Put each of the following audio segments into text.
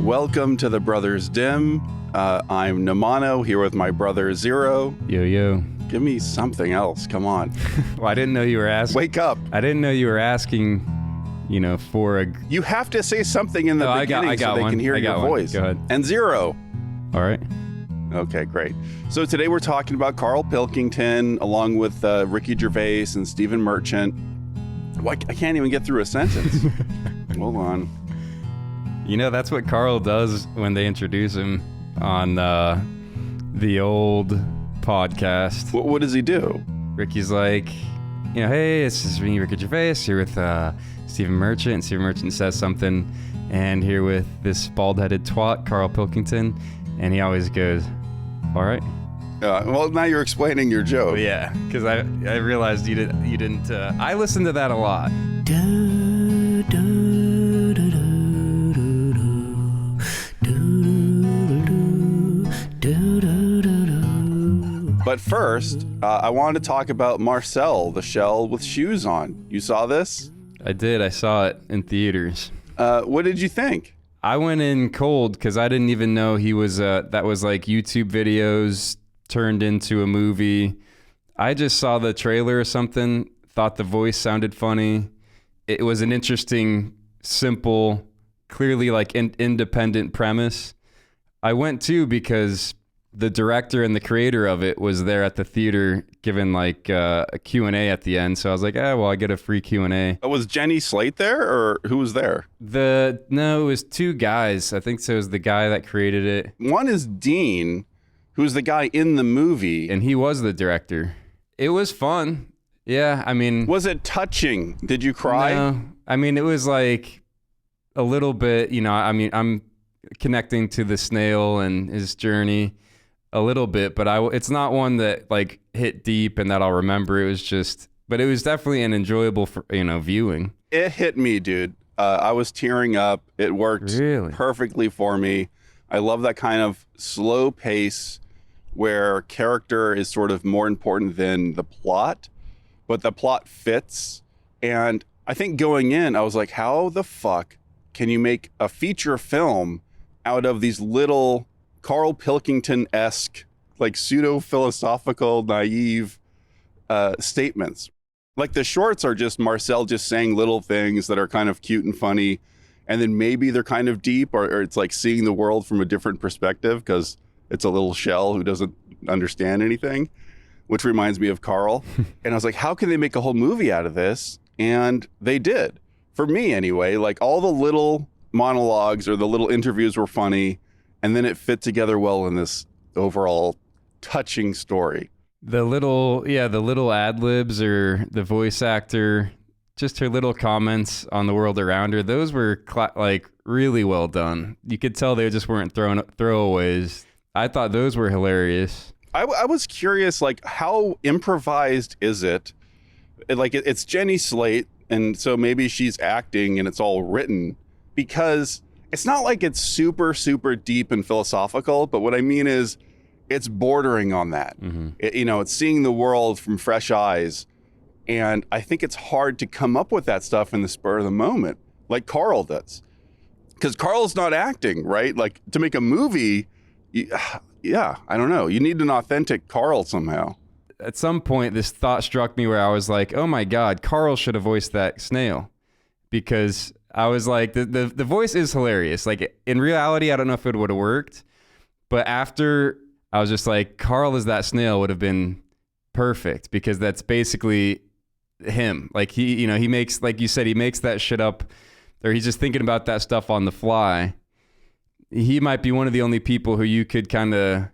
Welcome to the Brothers Dim. I'm Namano here with my brother Zero. Yo, yo. Give me something else. Come on. Well, I didn't know you were asking. Wake up. I didn't know you were asking, for a... You have to say something in the beginning so they can hear your voice. Go ahead. And Zero. All right. Okay, great. So today we're talking about Karl Pilkington along with Ricky Gervais and Stephen Merchant. I can't even get through a sentence. Hold on. That's what Karl does when they introduce him on the old podcast. What does he do? Ricky's like, hey, this is me, Ricky Gervais, here with Stephen Merchant. And Stephen Merchant says something, and here with this bald-headed twat, Karl Pilkington, and he always goes, all right. Well, now you're explaining your joke. Yeah, because I realized you didn't. I listened to that a lot. But first, I wanted to talk about Marcel, the shell with shoes on. You saw this? I did. I saw it in theaters. What did you think? I went in cold because I didn't even know he was. That was like YouTube videos turned into a movie. I just saw the trailer or something, thought the voice sounded funny. It was an interesting, simple, clearly like independent premise. I went too because the director and the creator of it was there at the theater giving like a Q&A at the end. So I was like, I get a free Q&A. Was Jenny Slate there or who was there? No, it was two guys. I think so. It was the guy that created it. One is Dean, who's the guy in the movie. And he was the director. It was fun. Yeah, I mean... Was it touching? Did you cry? No. I mean, it was like a little bit, I'm connecting to the snail and his journey a little bit, but it's not one that like hit deep and that I'll remember. It was definitely an enjoyable, viewing. It hit me, dude. I was tearing up. It worked perfectly for me. I love that kind of slow pace where character is sort of more important than the plot, but the plot fits. And I think going in, I was like, how the fuck can you make a feature film out of these little Karl Pilkington-esque, like pseudo-philosophical, naive statements? Like the shorts are just Marcel just saying little things that are kind of cute and funny, and then maybe they're kind of deep, or it's like seeing the world from a different perspective because it's a little shell who doesn't understand anything, which reminds me of Karl. And I was like, how can they make a whole movie out of this? And they did. For me anyway, like all the little monologues or the little interviews were funny, and then it fit together well in this overall touching story. The little ad-libs or the voice actor, just her little comments on the world around her, those were like really well done. You could tell they just weren't throwaways. I thought those were hilarious. I was curious, like, how improvised is it? Like, it's Jenny Slate, and so maybe she's acting and it's all written, because it's not like it's super, super deep and philosophical, but what I mean is it's bordering on that. Mm-hmm. It's seeing the world from fresh eyes, and I think it's hard to come up with that stuff in the spur of the moment, like Karl does. Because Karl's not acting, right? Like, to make a movie... Yeah, I don't know. You need an authentic Karl somehow. At some point, this thought struck me where I was like, oh my God, Karl should have voiced that snail. Because I was like, the voice is hilarious. Like, in reality, I don't know if it would have worked. But after, I was just like, Karl as that snail would have been perfect. Because that's basically him. Like, he makes, like you said, he makes that shit up. Or he's just thinking about that stuff on the fly. He might be one of the only people who you could kind of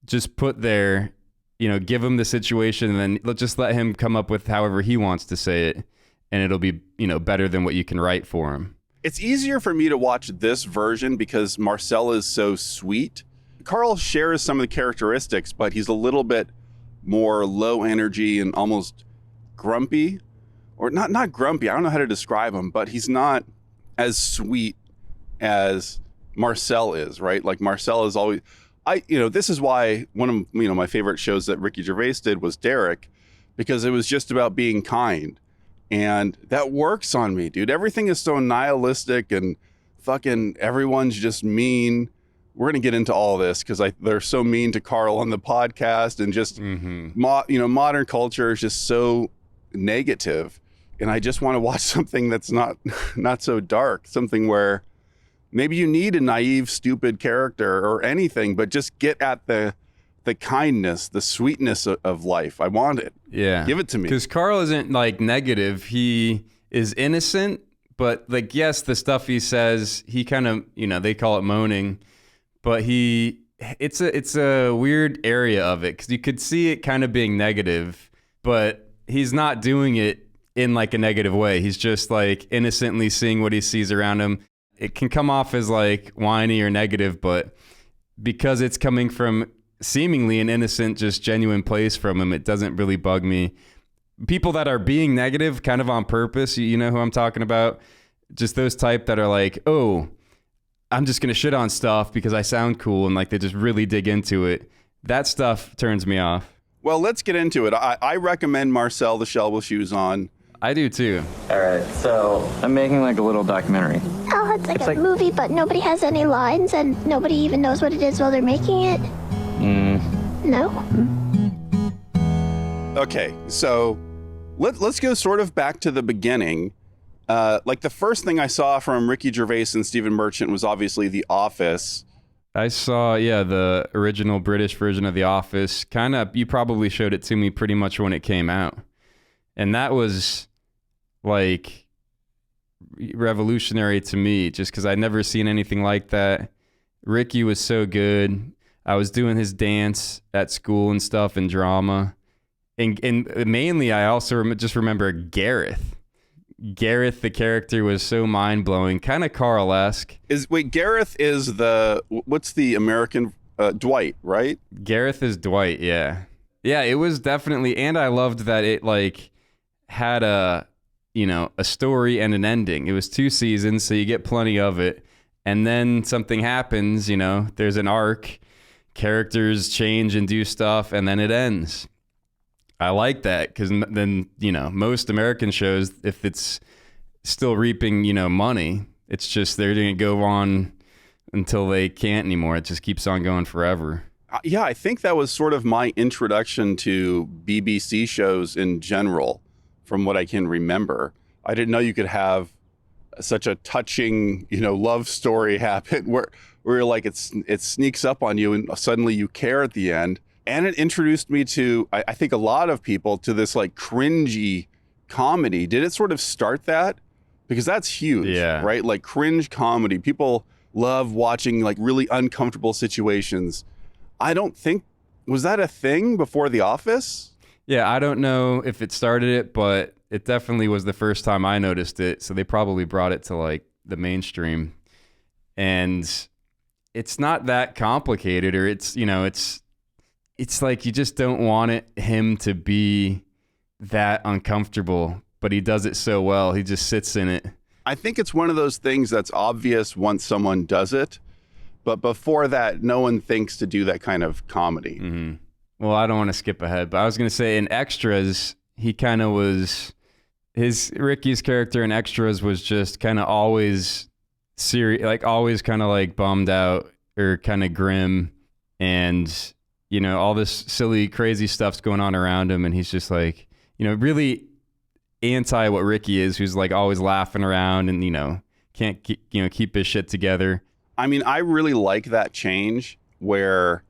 just put there, give him the situation and then just let him come up with however he wants to say it. And it'll be, better than what you can write for him. It's easier for me to watch this version because Marcel is so sweet. Karl shares some of the characteristics, but he's a little bit more low energy and almost grumpy. Or not grumpy, I don't know how to describe him, but he's not as sweet as Marcel is, right? Like Marcel is always, this is why one of, my favorite shows that Ricky Gervais did was Derek, because it was just about being kind. And that works on me, dude. Everything is so nihilistic and fucking everyone's just mean. We're going to get into all this because they're so mean to Karl on the podcast, and just, modern culture is just so negative. And I just want to watch something that's not so dark, something where maybe you need a naive, stupid character or anything, but just get at the kindness, the sweetness of life. I want it. Yeah. Give it to me. Because Karl isn't like negative. He is innocent, but like, yes, the stuff he says, he kind of, they call it moaning, but it's a weird area of it because you could see it kind of being negative, but he's not doing it in like a negative way. He's just like innocently seeing what he sees around him. It can come off as like whiny or negative, but because it's coming from seemingly an innocent, just genuine place from him, it doesn't really bug me. People that are being negative kind of on purpose, you know who I'm talking about? Just those type that are like, oh, I'm just going to shit on stuff because I sound cool, and like they just really dig into it. That stuff turns me off. Well, let's get into it. I recommend Marcel the Shell with Shoes On. I do too. All right, so I'm making like a little documentary. Oh, it's like a movie, but nobody has any lines and nobody even knows what it is while they're making it? No? Okay, so let's go sort of back to the beginning. Like the first thing I saw from Ricky Gervais and Stephen Merchant was obviously The Office. I saw, the original British version of The Office. Kind of, you probably showed it to me pretty much when it came out. And that was like revolutionary to me just because I'd never seen anything like that. Ricky was so good. I was doing his dance at school and stuff and drama. And mainly I also just remember Gareth. Gareth, the character, was so mind-blowing, kind of Karl-esque. Gareth is what's the American, Dwight, right? Gareth is Dwight, yeah. Yeah, it was definitely, and I loved that it like had a story and an ending. It was 2 seasons, so you get plenty of it. And then something happens, there's an arc, characters change and do stuff, and then it ends. I like that because then, most American shows, if it's still reaping, money, it's just they're going to go on until they can't anymore. It just keeps on going forever. Yeah, I think that was sort of my introduction to BBC shows in general, from what I can remember. I didn't know you could have such a touching, love story happen where you're like, it sneaks up on you and suddenly you care at the end. And it introduced me to, I think a lot of people, to this like cringy comedy. Did it sort of start that? Because that's huge, right? Like cringe comedy. People love watching like really uncomfortable situations. I don't think, was that a thing before The Office? Yeah, I don't know if it started it, but it definitely was the first time I noticed it. So they probably brought it to like the mainstream. And it's not that complicated, or it's like you just don't want him to be that uncomfortable, but he does it so well. He just sits in it. I think it's one of those things that's obvious once someone does it, but before that, no one thinks to do that kind of comedy. Mm-hmm. Well, I don't want to skip ahead, but I was going to say in Extras, he kind of was, Ricky's character in Extras was just kind of always serious, like always kind of like bummed out or kind of grim, and all this silly, crazy stuff's going on around him. And he's just like, really anti what Ricky is, who's like always laughing around and, can't keep his shit together. I mean, I really like that change where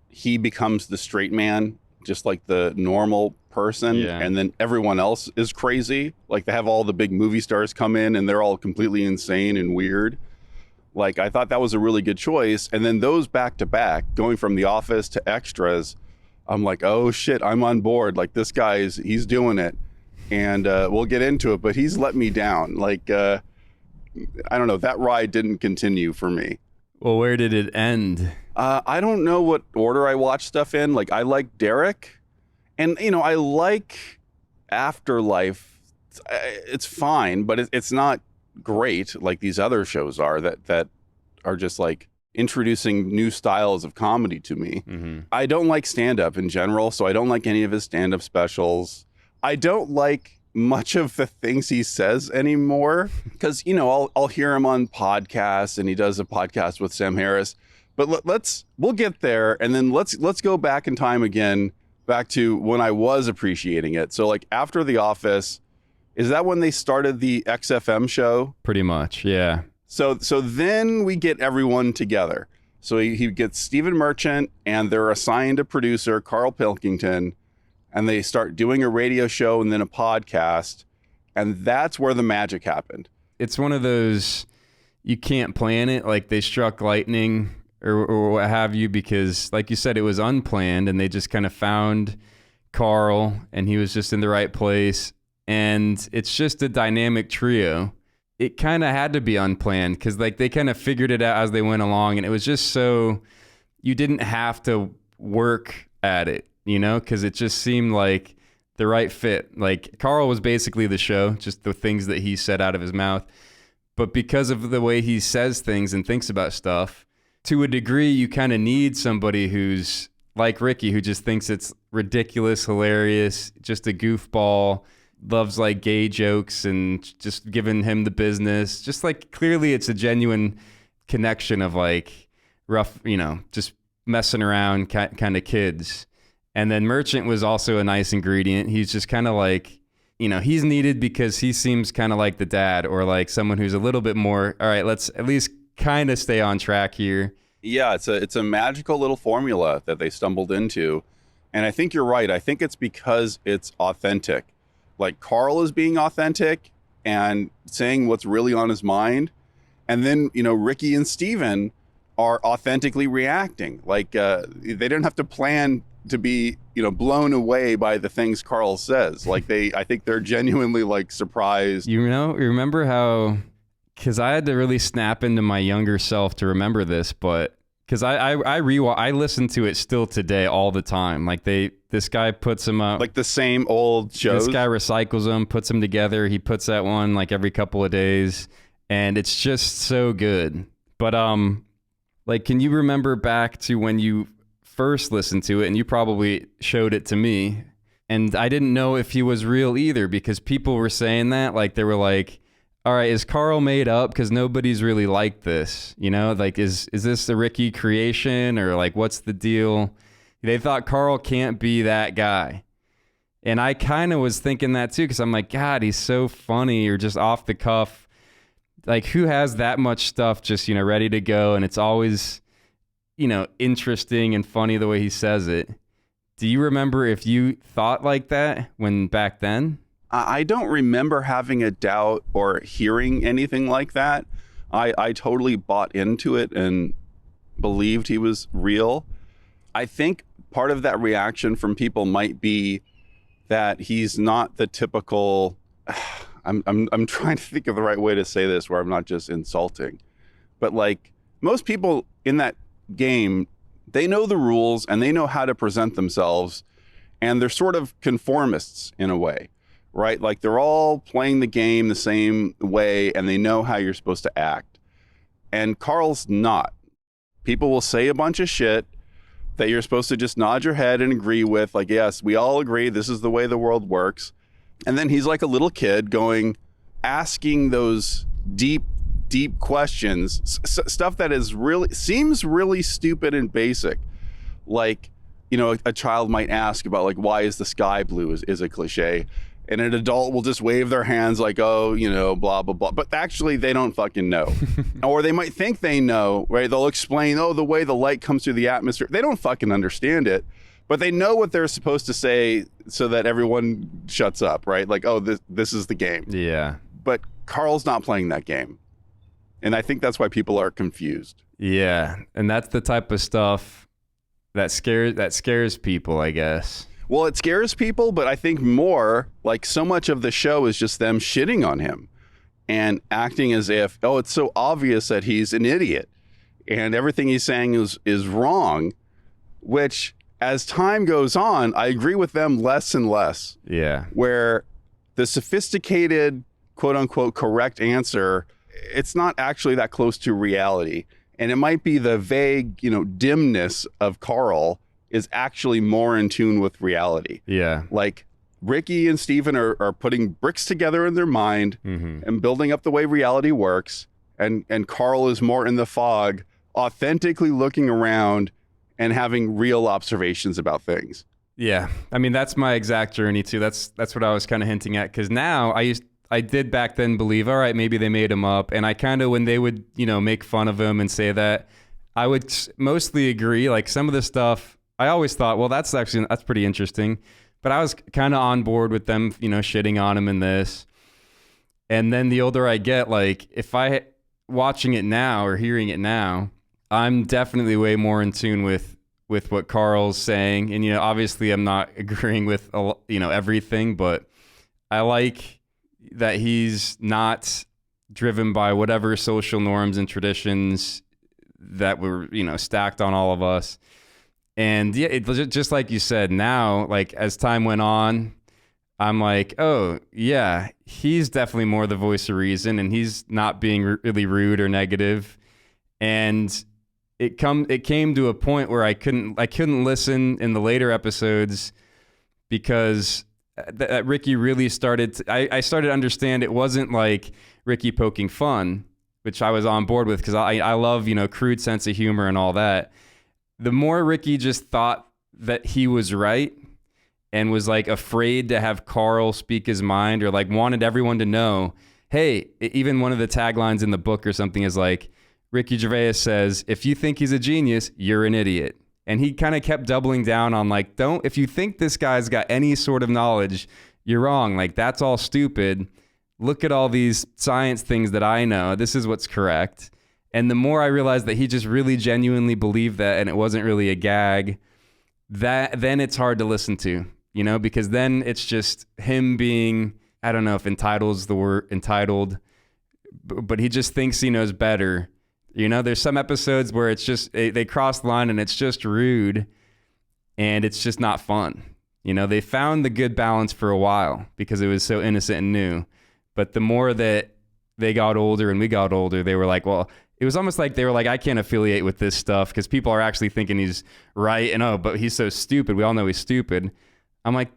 he becomes the straight man, just like the normal person. Yeah. And then everyone else is crazy. Like they have all the big movie stars come in and they're all completely insane and weird. Like, I thought that was a really good choice. And then those back to back, going from The Office to Extras, I'm like, oh shit, I'm on board. Like this guy he's doing it. And we'll get into it, but he's let me down. Like, I don't know, that ride didn't continue for me. Well, where did it end? I don't know what order I watched stuff in. Like, I like Derek. And, I like Afterlife. It's fine, but it's not great like these other shows are that are just like introducing new styles of comedy to me. Mm-hmm. I don't like stand-up in general, so I don't like any of his stand-up specials. I don't like much of the things he says anymore, because I'll hear him on podcasts, and he does a podcast with Sam Harris. But we'll get there, and then let's go back in time again, back to when I was appreciating it. So like after The Office, is that when they started the XFM show? Pretty much, yeah. So then we get everyone together. So he gets Stephen Merchant, and they're assigned a producer, Karl Pilkington, and they start doing a radio show and then a podcast, and that's where the magic happened. It's one of those, you can't plan it, like they struck lightning or what have you, because like you said, it was unplanned, and they just kind of found Karl, and he was just in the right place, and it's just a dynamic trio. It kind of had to be unplanned because like they kind of figured it out as they went along, and it was just so you didn't have to work at it, because it just seemed like the right fit. Like Karl was basically the show, just the things that he said out of his mouth. But because of the way he says things and thinks about stuff, to a degree, you kind of need somebody who's like Ricky, who just thinks it's ridiculous, hilarious, just a goofball, loves like gay jokes and just giving him the business. Just like clearly it's a genuine connection of like rough, just messing around kind of kids. And then Merchant was also a nice ingredient. He's just kind of like, he's needed because he seems kind of like the dad, or like someone who's a little bit more, all right, let's at least kind of stay on track here. Yeah, it's a magical little formula that they stumbled into. And I think you're right. I think it's because it's authentic. Like Karl is being authentic and saying what's really on his mind. And then, Ricky and Steven are authentically reacting. Like they didn't have to plan to be, blown away by the things Karl says. Like I think they're genuinely like surprised. You remember how, because I had to really snap into my younger self to remember this, but because I listen to it still today all the time. Like this guy puts them up. Like the same old shows? This guy recycles them, puts them together. He puts that one like every couple of days, and it's just so good. But like, can you remember back to when you first listened to it, and you probably showed it to me, and I didn't know if he was real either, because people were saying that, like they were like, all right, is Karl made up? Because nobody's really liked this, like is this a Ricky creation, or like what's the deal? They thought Karl can't be that guy. And I kind of was thinking that too, because I'm like, God, he's so funny, or just off the cuff. Like, who has that much stuff just, ready to go? And it's always, interesting and funny the way he says it. Do you remember if you thought like that when back then? I don't remember having a doubt or hearing anything like that. I totally bought into it and believed he was real. I think part of that reaction from people might be that he's not the typical, I'm trying to think of the right way to say this where I'm not just insulting, but like most people in that game, they know the rules and they know how to present themselves, and they're sort of conformists in a way, right? Like they're all playing the game the same way and they know how you're supposed to act. And Karl's not. People will say a bunch of shit that you're supposed to just nod your head and agree with, like, yes, we all agree this is the way the world works. And then he's like a little kid asking those deep questions, stuff that seems really stupid and basic. Like, a child might ask about like, why is the sky blue is a cliche. And an adult will just wave their hands like, oh, blah, blah, blah. But actually, they don't fucking know. Or they might think they know, right? They'll explain, the way the light comes through the atmosphere. They don't fucking understand it, but they know what they're supposed to say so that everyone shuts up, right? Like, oh, this is the game. Yeah. But Karl's not playing that game. And I think that's why people are confused. Yeah. And that's the type of stuff that scares people, I guess. Well, it scares people, but I think more like so much of the show is just them shitting on him and acting as if, it's so obvious that he's an idiot and everything he's saying is wrong, which as time goes on, I agree with them less and less. Yeah. Where the sophisticated, quote unquote, correct answer, it's not actually that close to reality. And it might be the vague, dimness of Karl is actually more in tune with reality. Yeah. Like Ricky and Steven are putting bricks together in their mind and building up the way reality works. And Karl is more in the fog, authentically looking around and having real observations about things. Yeah. I mean, that's my exact journey too. That's what I was kind of hinting at. Cause now I did back then believe, all right, maybe they made him up. And I kind of, when they would, make fun of him and say that, I would mostly agree. Like some of the stuff, I always thought, well, that's pretty interesting. But I was kind of on board with them, shitting on him in this. And then the older I get, like if watching it now or hearing it now, I'm definitely way more in tune with what Karl's saying. And, obviously I'm not agreeing with, everything, but I like that he's not driven by whatever social norms and traditions that were, stacked on all of us. And yeah, just like you said, now, like as time went on, I'm like, oh yeah, he's definitely more the voice of reason, and he's not being really rude or negative. And it came to a point where I couldn't listen in the later episodes because that Ricky really started. I started to understand it wasn't like Ricky poking fun, which I was on board with because I love crude sense of humor and all that. The more Ricky just thought that he was right and was like afraid to have Karl speak his mind or like wanted everyone to know, hey, even one of the taglines in the book or something is like, Ricky Gervais says, if you think he's a genius, you're an idiot. And he kind of kept doubling down on like, if you think this guy's got any sort of knowledge, you're wrong. Like that's all stupid. Look at all these science things that I know. This is what's correct. And the more I realized that he just really genuinely believed that and it wasn't really a gag, then it's hard to listen to, because then it's just him being, I don't know if entitled is the word, entitled, but he just thinks he knows better. There's some episodes where it's just, they cross the line and it's just rude and it's just not fun. They found the good balance for a while because it was so innocent and new. But the more that they got older and we got older, they were like, well, it was almost like they were like, I can't affiliate with this stuff because people are actually thinking he's right. And, but he's so stupid. We all know he's stupid. I'm like,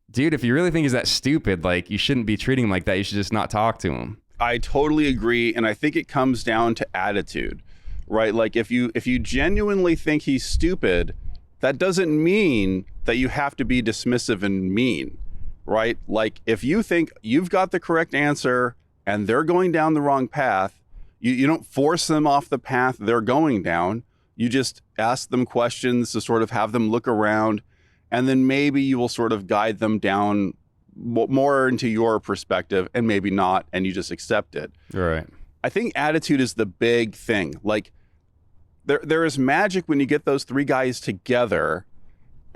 dude, if you really think he's that stupid, like you shouldn't be treating him like that. You should just not talk to him. I totally agree. And I think it comes down to attitude, right? Like if you genuinely think he's stupid, that doesn't mean that you have to be dismissive and mean, right? Like if you think you've got the correct answer and they're going down the wrong path, you don't force them off the path they're going down. You just ask them questions to sort of have them look around, and then maybe you will sort of guide them down more into your perspective and maybe not, and you just accept it. Right. I think attitude is the big thing. Like there is magic when you get those three guys together,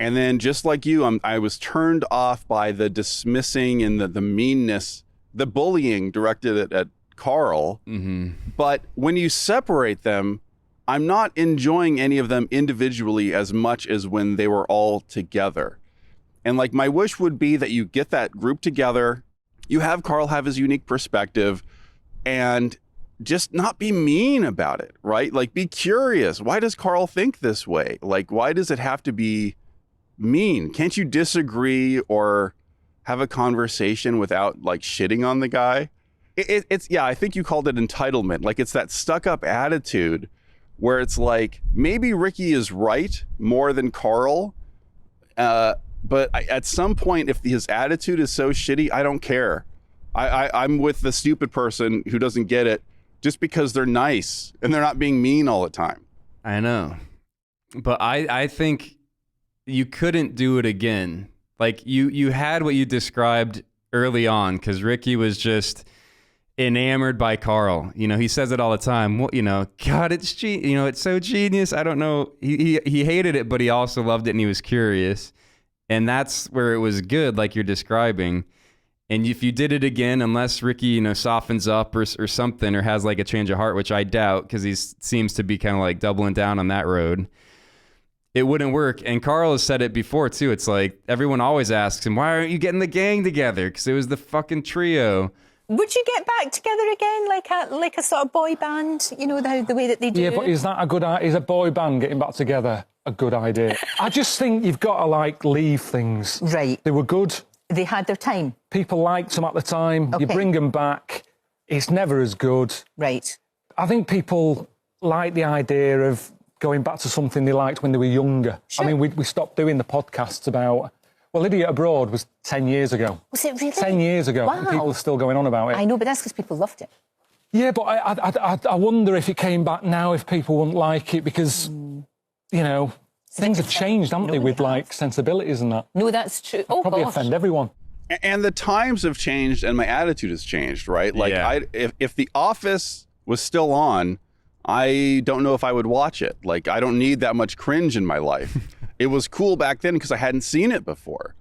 and then just like you, I was turned off by the dismissing and the meanness, the bullying directed at Karl. Mm-hmm. But when you separate them, I'm not enjoying any of them individually as much as when they were all together. And like my wish would be that you get that group together, you have Karl have his unique perspective and just not be mean about it, right? Like be curious. Why does Karl think this way? Like, why does it have to be mean? Can't you disagree or have a conversation without like shitting on the guy? It's yeah, I think you called it entitlement. Like it's that stuck up attitude where it's like, maybe Ricky is right more than Karl. But at some point, if his attitude is so shitty, I don't care. I'm with the stupid person who doesn't get it just because they're nice and they're not being mean all the time. I know. But I think you couldn't do it again. Like you had what you described early on because Ricky was just enamored by Karl. He says it all the time. Well, God, it's it's so genius. I don't know. He hated it, but he also loved it and he was curious. And that's where it was good, like you're describing. And if you did it again, unless Ricky, softens up or something or has like a change of heart, which I doubt because he seems to be kind of like doubling down on that road, it wouldn't work. And Karl has said it before too. It's like everyone always asks him, why aren't you getting the gang together? Because it was the fucking trio. Would you get back together again, like a sort of boy band? The way that they do. Yeah, but is that a good idea? Is a boy band getting back together a good idea? I just think you've got to leave things. Right. They were good They had their time. People liked them at the time. You Okay. bring them back, it's never as good. Right. I think people like the idea of going back to something they liked when they were younger. Sure. I mean, we stopped doing the podcasts about... Well, Idiot Abroad was 10 years ago. Was it really? 10 years ago. Wow. And people are still going on about it. I know, but that's because people loved it. Yeah, but I wonder if it came back now, if people wouldn't like it, because, you know, things have changed, haven't they, with, like, sensibilities and that. No, that's true. Oh, Probably gosh. offend everyone. And the times have changed and my attitude has changed, right? Like, Yeah. if The Office was still on, I don't know if I would watch it. Like, I don't need that much cringe in my life. It was cool back then because I hadn't seen it before,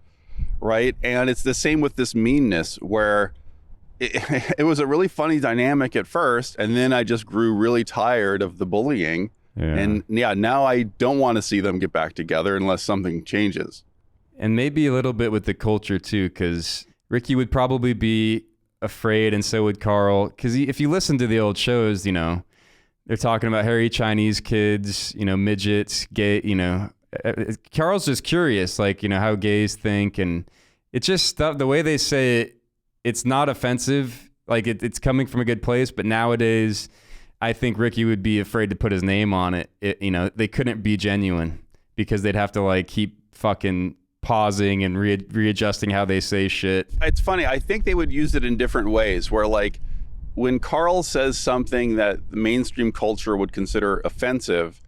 right? And it's the same with this meanness where it was a really funny dynamic at first, and then I just grew really tired of the bullying. Yeah. And yeah, now I don't want to see them get back together unless something changes. And maybe a little bit with the culture too, because Ricky would probably be afraid, and so would Karl. Because if you listen to the old shows, you know, they're talking about hairy Chinese kids, you know, midgets, gay, you know. Karl's just curious, like, you know, how gays think, and it's just stuff. The way they say it, it's not offensive. Like it's coming from a good place, but nowadays, I think Ricky would be afraid to put his name on it. You know, they couldn't be genuine because they'd have to like keep fucking pausing and readjusting how they say shit. It's funny. I think they would use it in different ways where, like, when Karl says something that the mainstream culture would consider offensive,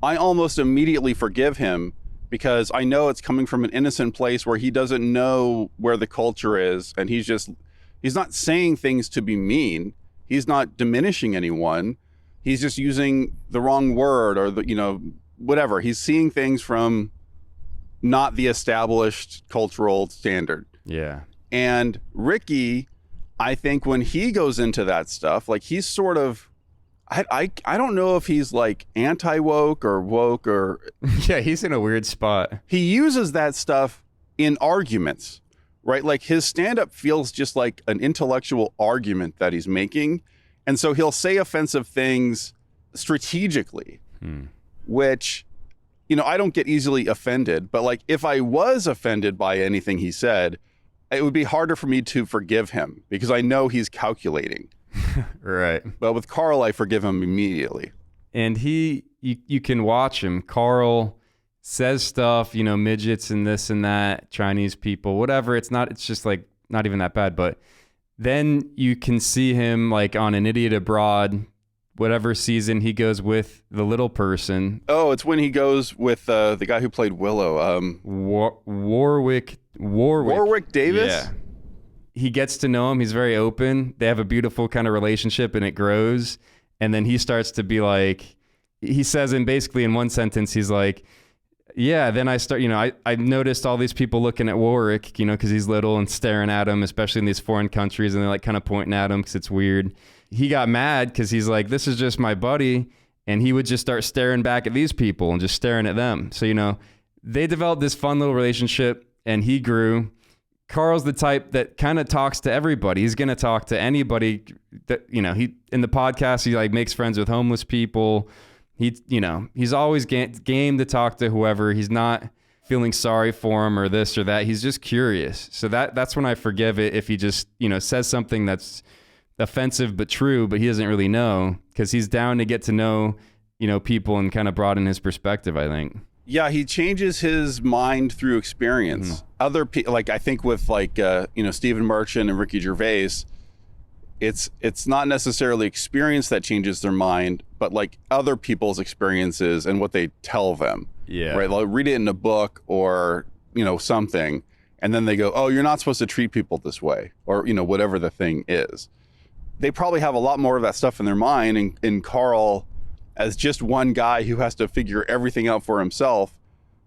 I almost immediately forgive him because I know it's coming from an innocent place where he doesn't know where the culture is. And he's not saying things to be mean. He's not diminishing anyone. He's just using the wrong word or the, you know, whatever. He's seeing things from not the established cultural standard. Yeah. And Ricky, I think when he goes into that stuff, like he's sort of, I don't know if he's like anti-woke or woke or... Yeah, he's in a weird spot. He uses that stuff in arguments, right? Like his stand-up feels just like an intellectual argument that he's making. And so he'll say offensive things strategically, which, you know, I don't get easily offended. But like if I was offended by anything he said, it would be harder for me to forgive him because I know he's calculating. Right. But with Karl, I forgive him immediately. And you can watch him. Karl says stuff, you know, midgets and this and that, Chinese people, whatever. It's just like not even that bad. But then you can see him like on An Idiot Abroad, whatever season he goes with the little person. Oh, it's when he goes with the guy who played Willow. Warwick Davis? Yeah. He gets to know him. He's very open. They have a beautiful kind of relationship and it grows. And then he starts to be like, he says in one sentence, he's like, yeah, then I start, you know, I noticed all these people looking at Warwick, you know, because he's little and staring at him, especially in these foreign countries. And they're like kind of pointing at him because it's weird. He got mad because he's like, this is just my buddy. And he would just start staring back at these people and just staring at them. So, you know, they developed this fun little relationship and he grew. Karl's the type that kind of talks to everybody. He's going to talk to anybody that, you know, he in the podcast, he like makes friends with homeless people. He, you know, he's always game to talk to whoever. He's not feeling sorry for him or this or that. He's just curious. So that's when I forgive it if he just, you know, says something that's offensive but true, but he doesn't really know because he's down to get to know, you know, people and kind of broaden his perspective, I think. Yeah, he changes his mind through experience. Other people, like I think with like you know, Stephen Merchant and Ricky Gervais, it's not necessarily experience that changes their mind, but like other people's experiences and what they tell them. Yeah. Right. Like read it in a book or, you know, something, and then they go, "Oh, you're not supposed to treat people this way," or, you know, whatever the thing is. They probably have a lot more of that stuff in their mind, and Karl, as just one guy who has to figure everything out for himself,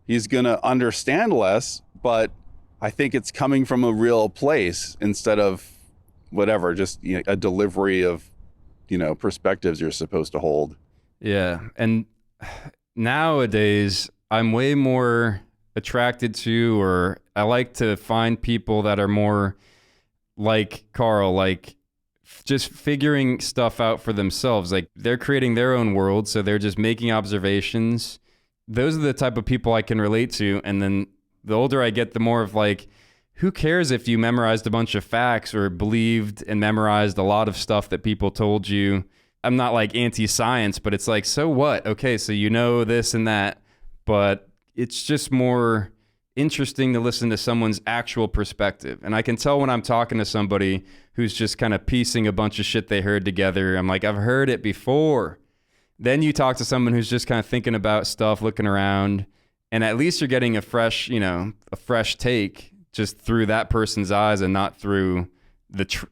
he's going to understand less, but I think it's coming from a real place instead of whatever, just, you know, a delivery of, you know, perspectives you're supposed to hold. Yeah. And nowadays, I'm way more attracted to, or I like to find people that are more like Karl, like just figuring stuff out for themselves. Like they're creating their own world, so they're just making observations. Those are the type of people I can relate to. And then the older I get, the more of like who cares if you memorized a bunch of facts or believed and memorized a lot of stuff that people told you? I'm not like anti-science, but it's like, so what? Okay, so you know this and that, but it's just more interesting to listen to someone's actual perspective. And I can tell when I'm talking to somebody who's just kind of piecing a bunch of shit they heard together. I'm like, I've heard it before. Then you talk to someone who's just kind of thinking about stuff, looking around, and at least you're getting a fresh take just through that person's eyes and not through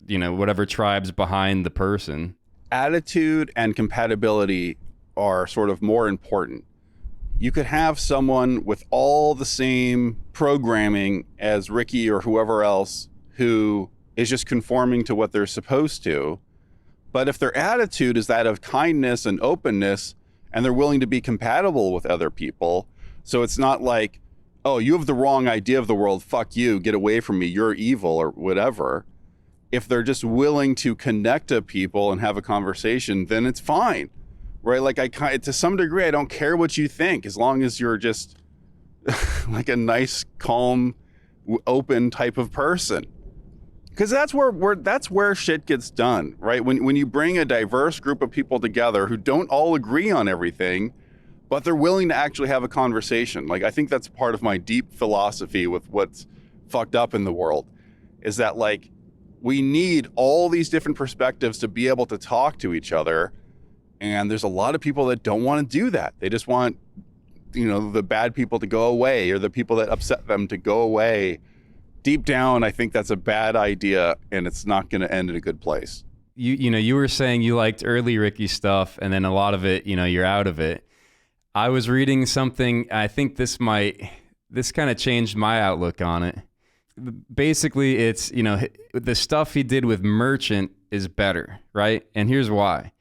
whatever tribe's behind the person. Attitude and compatibility are sort of more important. You could have someone with all the same programming as Ricky or whoever else who is just conforming to what they're supposed to. But if their attitude is that of kindness and openness, and they're willing to be compatible with other people, so it's not like, oh, you have the wrong idea of the world, fuck you, get away from me, you're evil or whatever. If they're just willing to connect to people and have a conversation, then it's fine, right? Like to some degree, I don't care what you think, as long as you're just like a nice, calm, open type of person. Because that's where shit gets done, right? When you bring a diverse group of people together who don't all agree on everything, but they're willing to actually have a conversation. Like, I think that's part of my deep philosophy with what's fucked up in the world, is that like, we need all these different perspectives to be able to talk to each other. And there's a lot of people that don't want to do that. They just want, the bad people to go away, or the people that upset them to go away. Deep down, I think that's a bad idea, and it's not going to end in a good place. You were saying you liked early Ricky stuff, and then a lot of it, you're out of it. I was reading something, I think this kind of changed my outlook on it. Basically, it's, the stuff he did with Merchant is better, right? And here's why.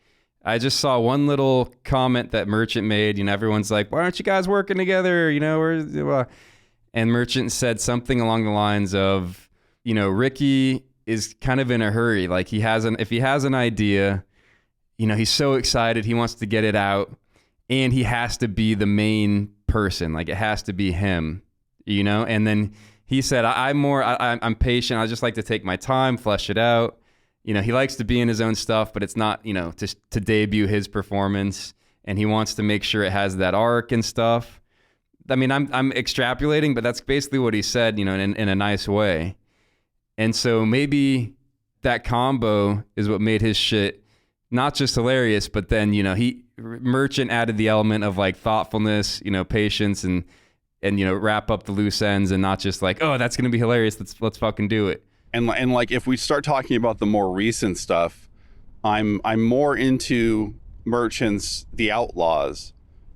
I just saw one little comment that Merchant made. Everyone's like, why aren't you guys working together? And Merchant said something along the lines of, Ricky is kind of in a hurry. Like if he has an idea, he's so excited, he wants to get it out, and he has to be the main person. Like it has to be him, and then he said, I'm patient. I just like to take my time, flesh it out. He likes to be in his own stuff, but it's not, to debut his performance. And he wants to make sure it has that arc and stuff. I mean, I'm extrapolating, but that's basically what he said, in a nice way. And so maybe that combo is what made his shit not just hilarious, but then, Merchant added the element of like thoughtfulness, patience and wrap up the loose ends, and not just like, oh, that's going to be hilarious. Let's fucking do it. And like, if we start talking about the more recent stuff, I'm more into Merchant's The Outlaws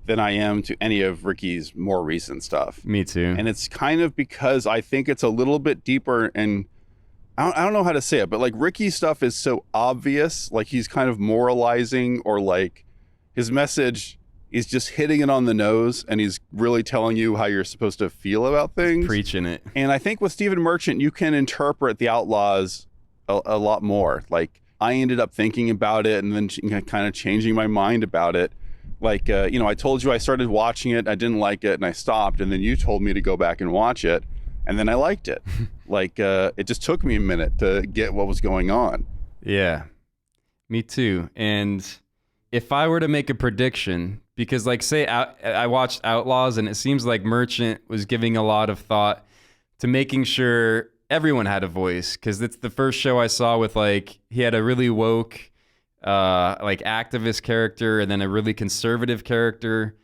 than I am to any of Ricky's more recent stuff. Me too. And it's kind of because I think it's a little bit deeper, and I don't know how to say it, but like Ricky's stuff is so obvious, like he's kind of moralizing, or like his message is just hitting it on the nose, and he's really telling you how you're supposed to feel about things. Preaching it. And I think with Stephen Merchant, you can interpret The Outlaws a lot more. Like I ended up thinking about it and then kind of changing my mind about it. Like, I told you I started watching it, I didn't like it, and I stopped, and then you told me to go back and watch it, and then I liked it. Like, it just took me a minute to get what was going on. Yeah, me too. And if I were to make a prediction, because like say I watched Outlaws, and it seems like Merchant was giving a lot of thought to making sure everyone had a voice, because it's the first show I saw with like, he had a really woke like activist character, and then a really conservative character,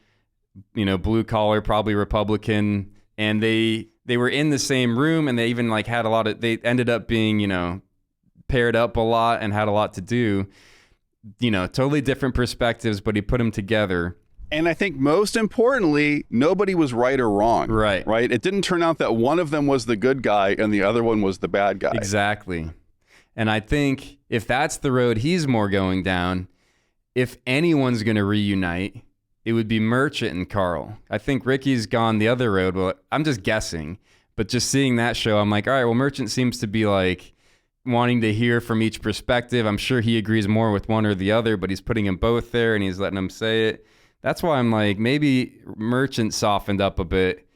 blue collar, probably Republican, and they were in the same room, and they even like had they ended up being, paired up a lot and had a lot to do, totally different perspectives, but he put them together. And I think most importantly, nobody was right or wrong. Right. Right. It didn't turn out that one of them was the good guy and the other one was the bad guy. Exactly. And I think if that's the road he's more going down, if anyone's going to reunite, it would be Merchant and Karl. I think Ricky's gone the other road. Well, I'm just guessing, but just seeing that show, I'm like, all right, well, Merchant seems to be like wanting to hear from each perspective. I'm sure he agrees more with one or the other, but he's putting them both there and he's letting them say it. That's why I'm like, maybe Merchant softened up a bit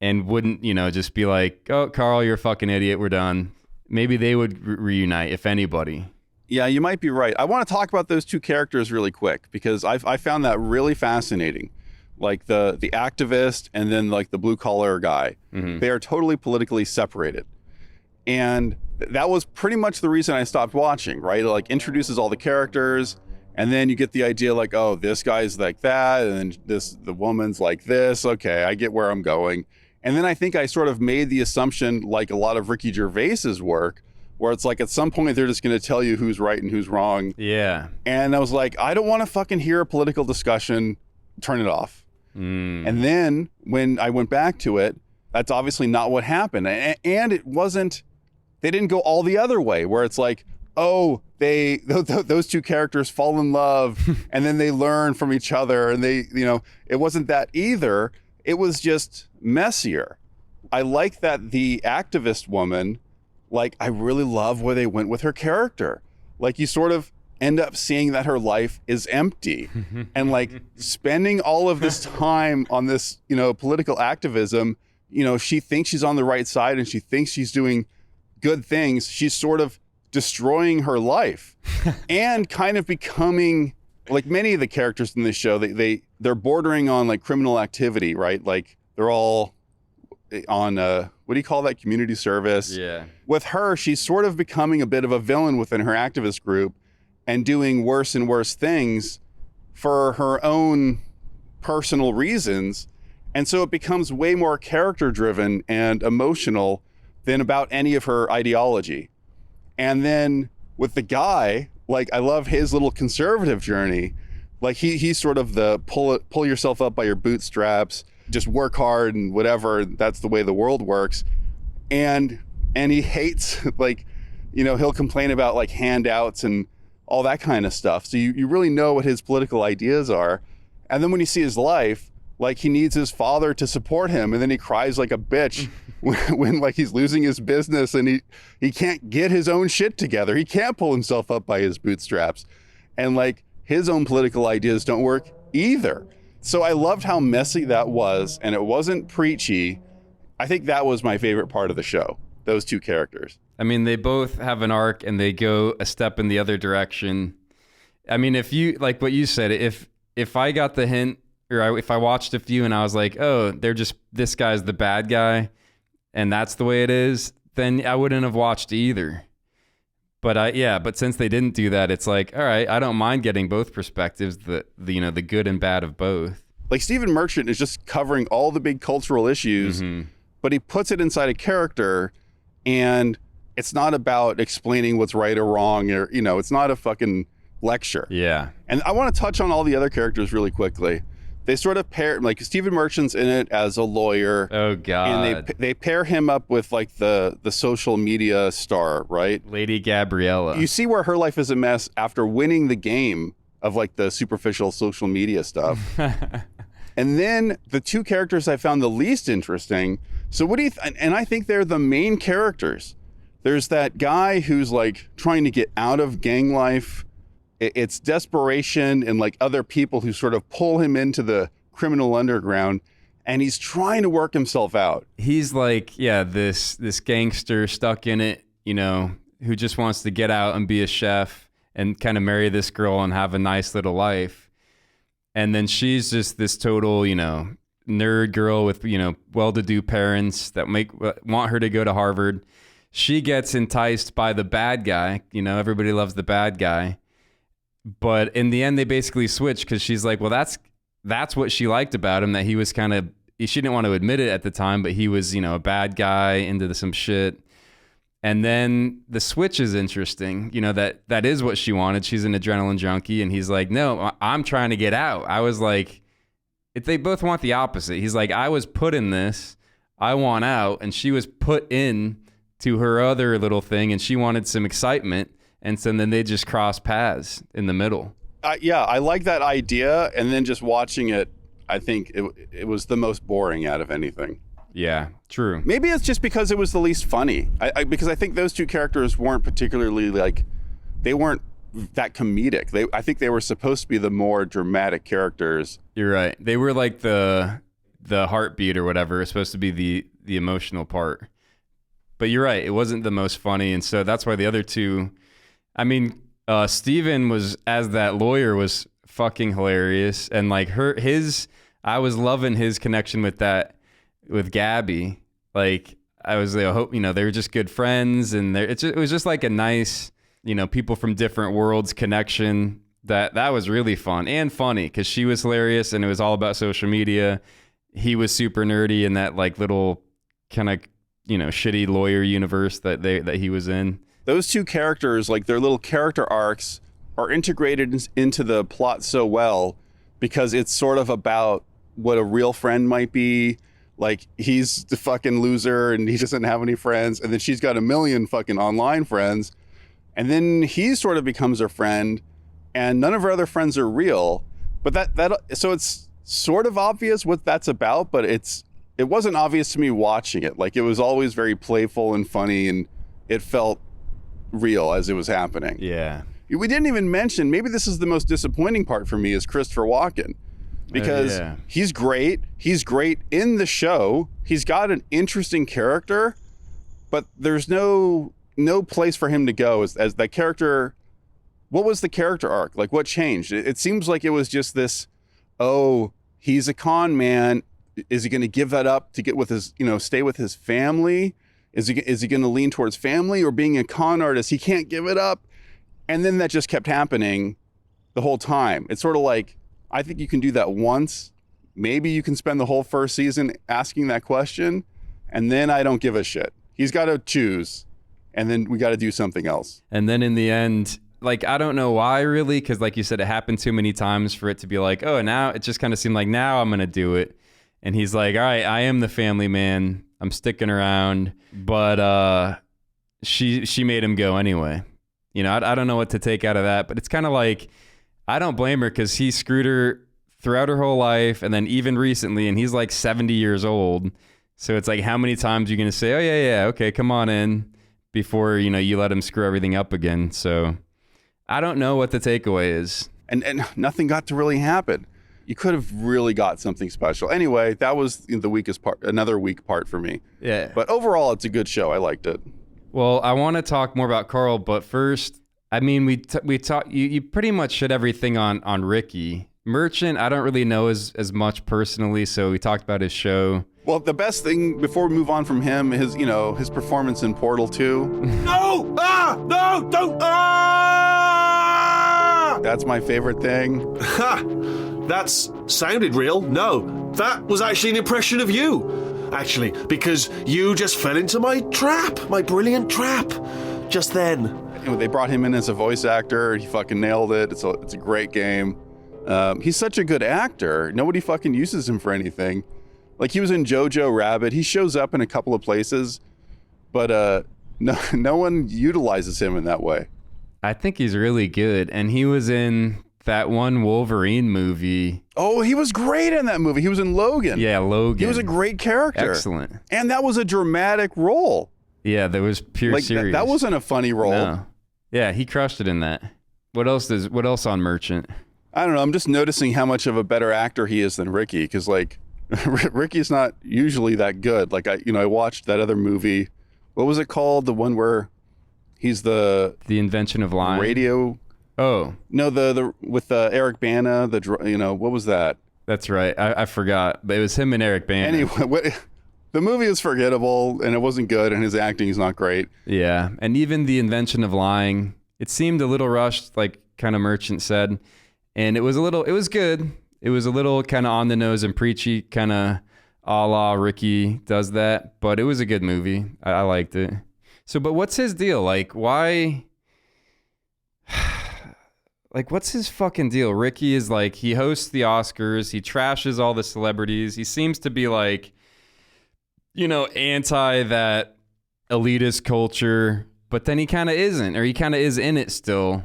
and wouldn't, just be like, oh, Karl, you're a fucking idiot, we're done. Maybe they would reunite, if anybody. Yeah, you might be right. I want to talk about those two characters really quick because I found that really fascinating. Like the activist and then like the blue collar guy. Mm-hmm. They are totally politically separated. And that was pretty much the reason I stopped watching, right? It like introduces all the characters and then you get the idea like, oh, this guy's like that and the woman's like this. Okay, I get where I'm going. And then I think I sort of made the assumption, like a lot of Ricky Gervais's work, where it's like at some point they're just going to tell you who's right and who's wrong. Yeah. And I was like, I don't want to fucking hear a political discussion. Turn it off. And then when I went back to it, that's obviously not what happened. And it wasn't, they didn't go all the other way where it's like, oh, those two characters fall in love and then they learn from each other and they, it wasn't that either. It was just messier. I like that the activist woman, like, I really love where they went with her character. Like, you sort of end up seeing that her life is empty and like spending all of this time on this, political activism, she thinks she's on the right side and she thinks she's doing good things. She's sort of destroying her life and kind of becoming like many of the characters in this show, they're bordering on like criminal activity, right? Like they're all on what do you call that? Community service. Yeah. With her, she's sort of becoming a bit of a villain within her activist group and doing worse and worse things for her own personal reasons. And so it becomes way more character driven and emotional than about any of her ideology. And then with the guy, like I love his little conservative journey. Like he's sort of the pull yourself up by your bootstraps, just work hard and whatever. That's the way the world works. And he hates like, he'll complain about like handouts and all that kind of stuff. So you really know what his political ideas are. And then when you see his life, like he needs his father to support him. And then he cries like a bitch when like he's losing his business and he can't get his own shit together. He can't pull himself up by his bootstraps. And like his own political ideas don't work either. So I loved how messy that was. And it wasn't preachy. I think that was my favorite part of the show. Those two characters. I mean, they both have an arc and they go a step in the other direction. I mean, if you, like what you said, if I got the hint, or if I watched a few and I was like, oh, this guy's the bad guy and that's the way it is, then I wouldn't have watched either. But since they didn't do that, it's like, all right, I don't mind getting both perspectives, the good and bad of both. Like Stephen Merchant is just covering all the big cultural issues, but he puts it inside a character and it's not about explaining what's right or wrong or, it's not a fucking lecture. Yeah. And I want to touch on all the other characters really quickly. They sort of pair, like Stephen Merchant's in it as a lawyer. Oh God! And they pair him up with like the social media star, right? Lady Gabriella. You see where her life is a mess after winning the game of like the superficial social media stuff. And then the two characters I found the least interesting. So what do you? And I think they're the main characters. There's that guy who's like trying to get out of gang life. It's desperation and like other people who sort of pull him into the criminal underground and he's trying to work himself out. He's like, this gangster stuck in it, who just wants to get out and be a chef and kind of marry this girl and have a nice little life. And then she's just this total, nerd girl with, well-to-do parents that want her to go to Harvard. She gets enticed by the bad guy. Everybody loves the bad guy. But in the end, they basically switch because she's like, well, that's what she liked about him, that he was she didn't want to admit it at the time, but he was, a bad guy into some shit. And then the switch is interesting, that is what she wanted. She's an adrenaline junkie. And he's like, no, I'm trying to get out. I was like, they both want the opposite. He's like, I was put in this, I want out. And she was put in to her other little thing and she wanted some excitement. And so then they just cross paths in the middle. I like that idea. And then just watching it, I think it was the most boring out of anything. Yeah, true. Maybe it's just because it was the least funny. Because I think those two characters weren't particularly they weren't that comedic. I think they were supposed to be the more dramatic characters. You're right. They were like the the heartbeat or whatever is supposed to be the emotional part. But you're right, it wasn't the most funny, and so that's why the other two, I mean, Steven was, as that lawyer, was fucking hilarious, and like I was loving his connection with Gabby. Like, I was, I hope, they were just good friends, and it was just like a nice, people from different worlds connection. That was really fun and funny because she was hilarious, and it was all about social media. He was super nerdy in that like little kind of shitty lawyer universe that he was in. Those two characters, like their little character arcs, are integrated into the plot so well because it's sort of about what a real friend might be. Like, he's the fucking loser and he doesn't have any friends, and then she's got a million fucking online friends, and then he sort of becomes her friend, and none of her other friends are real. But so it's sort of obvious what that's about, but it wasn't obvious to me watching it. Like, it was always very playful and funny, and it felt real as it was happening. Yeah. We didn't even mention, maybe this is the most disappointing part for me, is Christopher Walken. Because he's great. He's great in the show. He's got an interesting character, but there's no place for him to go as that character. What was the character arc? Like, what changed? It seems like it was just this, he's a con man. Is he going to give that up to get with his, stay with his family? Is he going to lean towards family or being a con artist? He can't give it up. And then that just kept happening the whole time. It's sort of like, I think you can do that once. Maybe you can spend the whole first season asking that question, and then I don't give a shit. He's got to choose, and then we got to do something else. And then in the end, like, I don't know why really, because like you said, it happened too many times for it to be like, oh, now it just kind of seemed like now I'm going to do it. And he's like, all right, I am the family man. I'm sticking around. But she made him go anyway. I don't know what to take out of that, but it's kind of like, I don't blame her because he screwed her throughout her whole life, and then even recently, and he's like 70 years old. So it's like, how many times are you going to say, oh, yeah, okay, come on in, before, you let him screw everything up again. So I don't know what the takeaway is. And nothing got to really happen. You could have really got something special. Anyway, that was the weakest part, another weak part for me. Yeah. But overall, it's a good show. I liked it. Well, I want to talk more about Karl, but first, I mean, we talk. You pretty much shit everything on Ricky. Merchant, I don't really know as much personally, so we talked about his show. Well, the best thing before we move on from him, his performance in Portal 2. No! No! Don't! Ah! That's my favorite thing. Ha! That's sounded real. No, that was actually an impression of you. Actually, because you just fell into my trap, my brilliant trap, just then. They brought him in as a voice actor. He fucking nailed it. It's a great game. He's such a good actor. Nobody fucking uses him for anything. Like, he was in Jojo Rabbit. He shows up in a couple of places, but no one utilizes him in that way. I think he's really good, and he was in that one Wolverine movie. Oh, he was great in that movie. He was in Logan. Yeah, Logan. He was a great character. Excellent. And that was a dramatic role. Yeah, that was pure serious. That wasn't a funny role. No. Yeah, he crushed it in that. What else on Merchant? I don't know. I'm just noticing how much of a better actor he is than Ricky, because like Ricky's not usually that good. Like I watched that other movie. What was it called? The one where he's the Invention of Lying. Radio. Oh no, the with Eric Bana. What was that? That's right. I forgot, but it was him and Eric Bana. Anyway, the movie is forgettable and it wasn't good, and his acting is not great. Yeah, and even The Invention of Lying, it seemed a little rushed, like kind of Merchant said, and it was good. It was a little kind of on the nose and preachy, kind of a la Ricky does that, but it was a good movie. I liked it. So, but what's his deal? Like, why? Like, what's his fucking deal? Ricky is like, he hosts the Oscars, he trashes all the celebrities. He seems to be like, anti that elitist culture, but then he kind of isn't, or he kind of is in it still.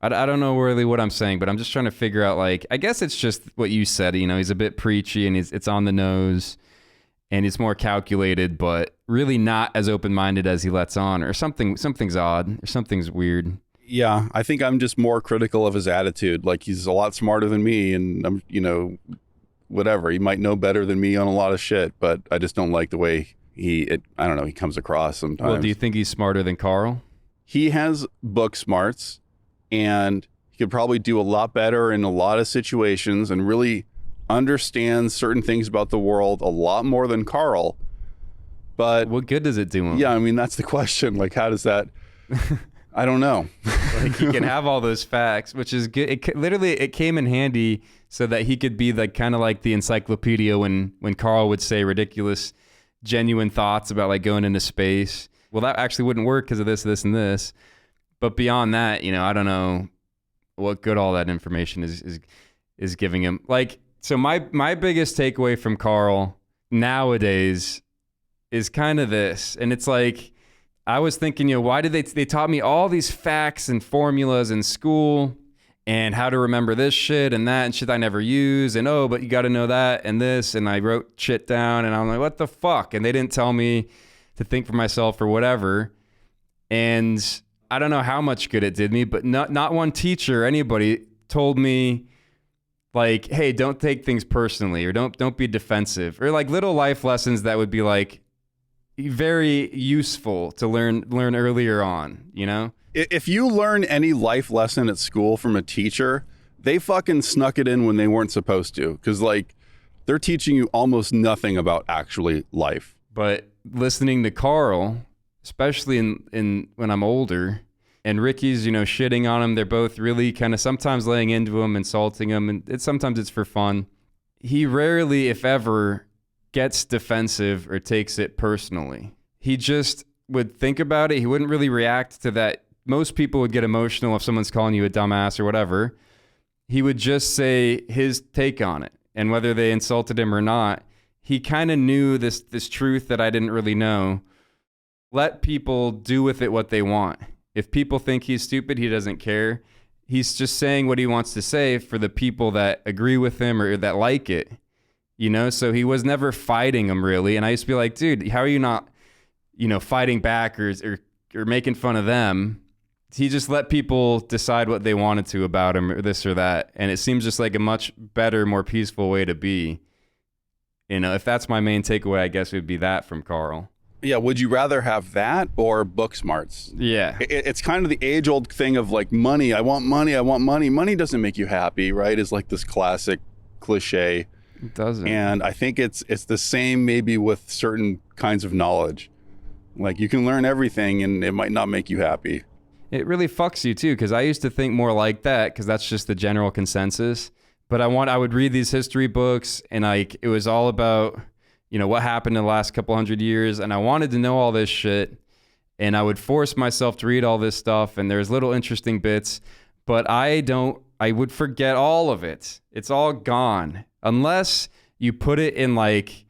I don't know really what I'm saying, but I'm just trying to figure out, like, I guess it's just what you said, he's a bit preachy and it's on the nose and it's more calculated, but really not as open-minded as he lets on, or something's odd, or something's weird. Yeah, I think I'm just more critical of his attitude. Like, he's a lot smarter than me, and I'm, whatever. He might know better than me on a lot of shit, but I just don't like the way I don't know, he comes across sometimes. Well, do you think he's smarter than Karl? He has book smarts, and he could probably do a lot better in a lot of situations and really understands certain things about the world a lot more than Karl. But what good does it do him? Yeah, I mean, that's the question. Like, how does that... I don't know. Like, he can have all those facts, which is good. It came in handy so that he could be like kind of like the encyclopedia when Karl would say ridiculous, genuine thoughts about like going into space. Well, that actually wouldn't work because of this, this, and this. But beyond that, I don't know what good all that information is giving him. Like, so my biggest takeaway from Karl nowadays is kind of this, and it's like, I was thinking, why did they taught me all these facts and formulas in school and how to remember this shit and that and shit I never use, and but you got to know that and this, and I wrote shit down, and I'm like, what the fuck? And they didn't tell me to think for myself or whatever. And I don't know how much good it did me, but not one teacher or anybody told me, like, hey, don't take things personally, or don't be defensive, or like little life lessons that would be like very useful to learn earlier on, If you learn any life lesson at school from a teacher, they fucking snuck it in when they weren't supposed to, because like they're teaching you almost nothing about actually life. But listening to Karl, especially in when I'm older, and Ricky's, shitting on him, they're both really kind of sometimes laying into him, insulting him, and sometimes it's for fun. He rarely, if ever, gets defensive or takes it personally. He just would think about it. He wouldn't really react to that. Most people would get emotional if someone's calling you a dumbass or whatever. He would just say his take on it. And whether they insulted him or not, he kind of knew this truth that I didn't really know. Let people do with it what they want. If people think he's stupid, he doesn't care. He's just saying what he wants to say for the people that agree with him or that like it. So he was never fighting them really. And I used to be like, dude, how are you not, fighting back or making fun of them? He just let people decide what they wanted to about him or this or that. And it seems just like a much better, more peaceful way to be. If that's my main takeaway, I guess it would be that from Karl. Yeah, would you rather have that or book smarts? Yeah. It's kind of the age-old thing of like money. I want money. I want money. Money doesn't make you happy, right? It's like this classic cliche. It doesn't. And I think it's the same maybe with certain kinds of knowledge. Like you can learn everything and it might not make you happy. It really fucks you too, because I used to think more like that because that's just the general consensus. But I would read these history books and it was all about, what happened in the last couple hundred years, and I wanted to know all this shit, and I would force myself to read all this stuff, and there's little interesting bits, but I would forget all of it. It's all gone. Unless you put it in like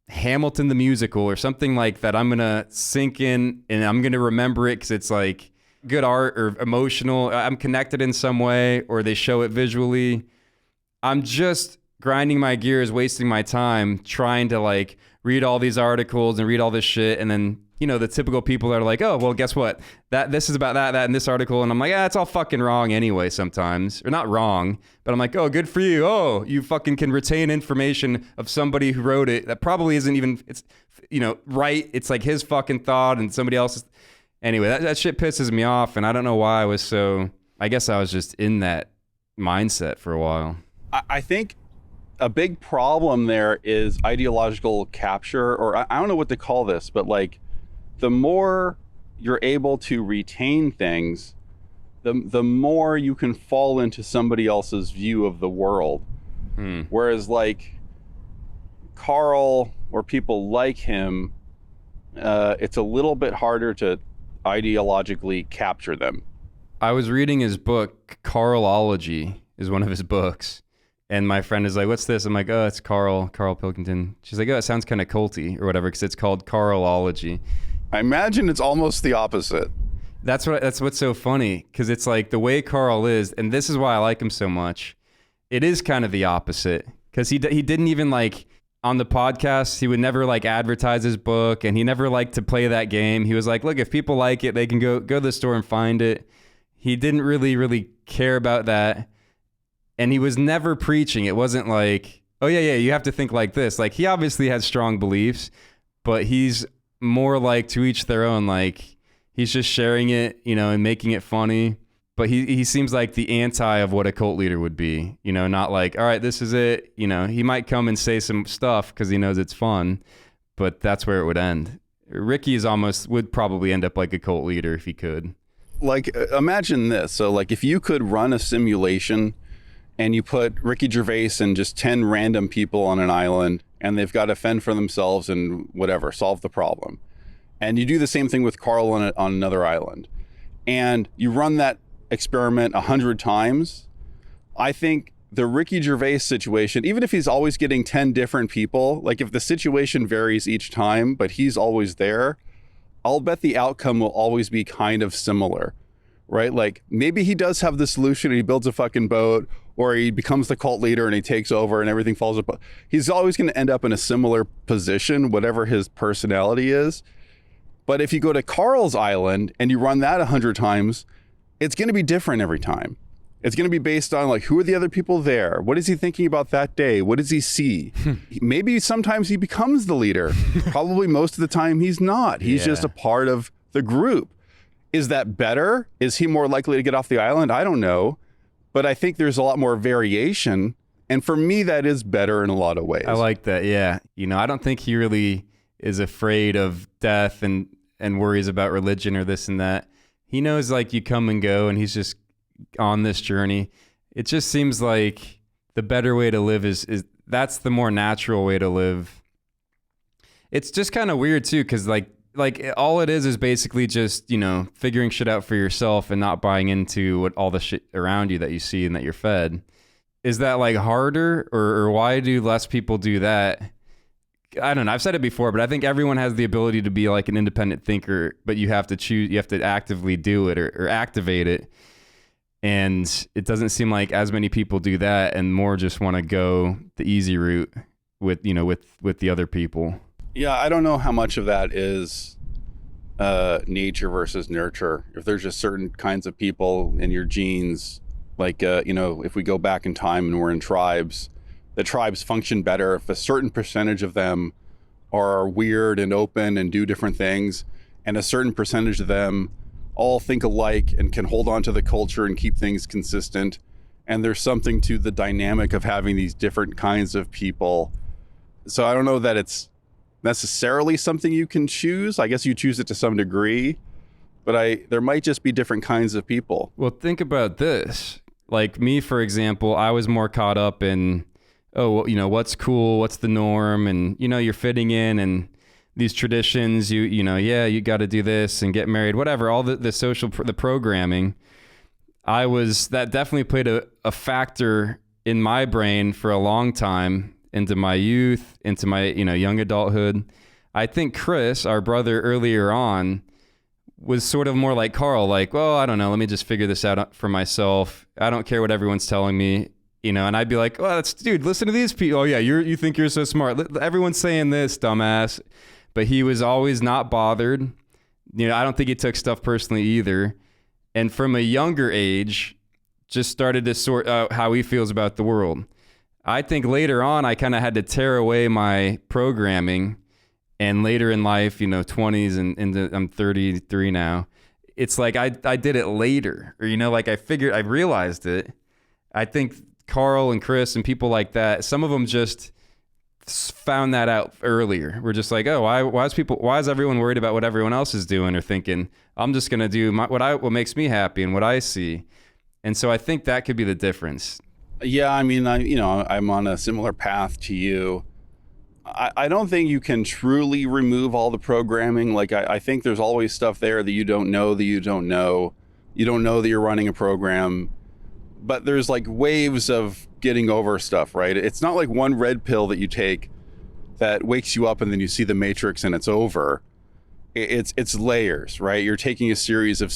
Hamilton the musical or something like that, I'm going to sink in and I'm going to remember it because it's like good art or emotional. I'm connected in some way, or they show it visually. I'm just grinding my gears, wasting my time trying to like read all these articles and read all this shit. And then, the typical people that are like, oh, well, guess what? This is about that in this article. And I'm like, it's all fucking wrong anyway sometimes. Or not wrong, but I'm like, oh, good for you. Oh, you fucking can retain information of somebody who wrote it that probably isn't even, it's, right. It's like his fucking thought and somebody else's. Anyway, that shit pisses me off. And I don't know why I guess I was just in that mindset for a while. I think a big problem there is ideological capture, or I don't know what to call this, but like the more you're able to retain things, the more you can fall into somebody else's view of the world. Whereas like Karl or people like him, it's a little bit harder to ideologically capture them. I was reading his book, Karlology is one of his books. And my friend is like, what's this? I'm like, oh, it's Karl Pilkington. She's like, oh, it sounds kind of culty or whatever, because it's called Karlology. I imagine it's almost the opposite. That's what's so funny, because it's like the way Karl is, and this is why I like him so much. It is kind of the opposite, because he didn't even like on the podcast, he would never like advertise his book, and he never liked to play that game. He was like, look, if people like it, they can go to the store and find it. He didn't really care about that. And he was never preaching. It wasn't like, Oh, yeah. You have to think like this. Like, he obviously has strong beliefs, but he's more like to each their own. Like, he's just sharing it, and making it funny. But he seems like the anti of what a cult leader would be, not like, all right, this is it. He might come and say some stuff because he knows it's fun, but that's where it would end. Ricky would probably end up like a cult leader if he could. Like, imagine this. So, like, if you could run a simulation and you put Ricky Gervais and just 10 random people on an island and they've got to fend for themselves and whatever, solve the problem. And you do the same thing with Karl on another island. And you run that experiment 100 times. I think the Ricky Gervais situation, even if he's always getting 10 different people, like if the situation varies each time, but he's always there, I'll bet the outcome will always be kind of similar, right? Like maybe he does have the solution and he builds a fucking boat, or he becomes the cult leader and he takes over and everything falls apart. He's always going to end up in a similar position, whatever his personality is. But if you go to Karl's island and you run that 100 times, it's going to be different every time. It's going to be based on like, who are the other people there? What is he thinking about that day? What does he see? Maybe sometimes he becomes the leader. Probably most of the time he's not. He's just a part of the group. Is that better? Is he more likely to get off the island? I don't know. But I think there's a lot more variation. And for me, that is better in a lot of ways. I like that. Yeah. I don't think he really is afraid of death and worries about religion or this and that. He knows like you come and go and he's just on this journey. It just seems like the better way to live is that's the more natural way to live. It's just kind of weird too, because like all it is basically just, figuring shit out for yourself and not buying into what all the shit around you that you see and that you're fed. Is that like harder or why do less people do that? I don't know. I've said it before, but I think everyone has the ability to be like an independent thinker, but you have to choose, you have to actively do it or activate it. And it doesn't seem like as many people do that and more just want to go the easy route with the other people. Yeah, I don't know how much of that is nature versus nurture. If there's just certain kinds of people in your genes, like, if we go back in time and we're in tribes, the tribes function better if a certain percentage of them are weird and open and do different things, and a certain percentage of them all think alike and can hold on to the culture and keep things consistent. And there's something to the dynamic of having these different kinds of people. So I don't know that it's necessarily something you can choose. I guess you choose it to some degree, but there might just be different kinds of people. Well, think about this. Like me, for example, I was more caught up in, what's cool, what's the norm, and, you're fitting in and these traditions, you got to do this and get married, whatever, all the social, the programming. That definitely played a factor in my brain for a long time, into my youth, into my, young adulthood. I think Chris, our brother earlier on, was sort of more like Karl, like, well, I don't know, let me just figure this out for myself. I don't care what everyone's telling me, and I'd be like, oh, dude, listen to these people. Oh yeah, you think you're so smart. Everyone's saying this, dumbass. But he was always not bothered. I don't think he took stuff personally either. And from a younger age, just started to sort out how he feels about the world. I think later on, I kind of had to tear away my programming. And later in life, 20s and I'm 33 now. It's like I did it later. Or, I realized it. I think Karl and Chris and people like that, some of them just found that out earlier. We're just like, oh, why is everyone worried about what everyone else is doing or thinking? I'm just gonna do what makes me happy and what I see. And so I think that could be the difference. Yeah, I mean, I'm on a similar path to you. I don't think you can truly remove all the programming. Like I think there's always stuff there that you don't know that you don't know. You don't know that you're running a program. But there's like waves of getting over stuff, right? It's not like one red pill that you take that wakes you up and then you see the matrix and it's over. It's layers, right? You're taking a series of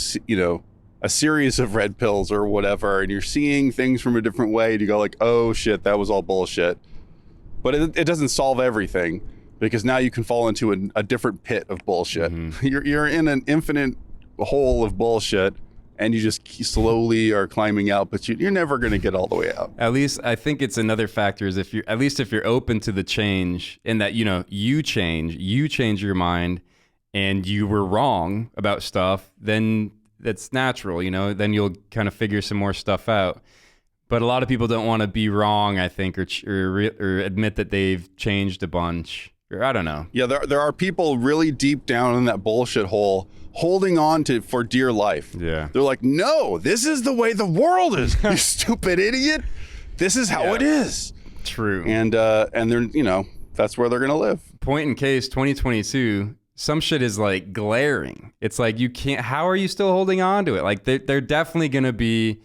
red pills or whatever, and you're seeing things from a different way, and you go like, oh shit, that was all bullshit. But it doesn't solve everything, because now you can fall into a different pit of bullshit. Mm-hmm. You're in an infinite hole of bullshit, and you just slowly are climbing out, but you're never going to get all the way out. At least I think it's another factor is if you're open to the change, in that, you change your mind and you were wrong about stuff, then that's natural, then you'll kind of figure some more stuff out. But a lot of people don't want to be wrong, I think, or admit that they've changed a bunch. Or I don't know. Yeah, there are people really deep down in that bullshit hole holding on to for dear life. Yeah. They're like, no, this is the way the world is, you stupid idiot. This is how it is. True. And they're, that's where they're going to live. Point in case, 2022, some shit is like glaring. It's like you can't, how are you still holding on to it? Like they're definitely going to be,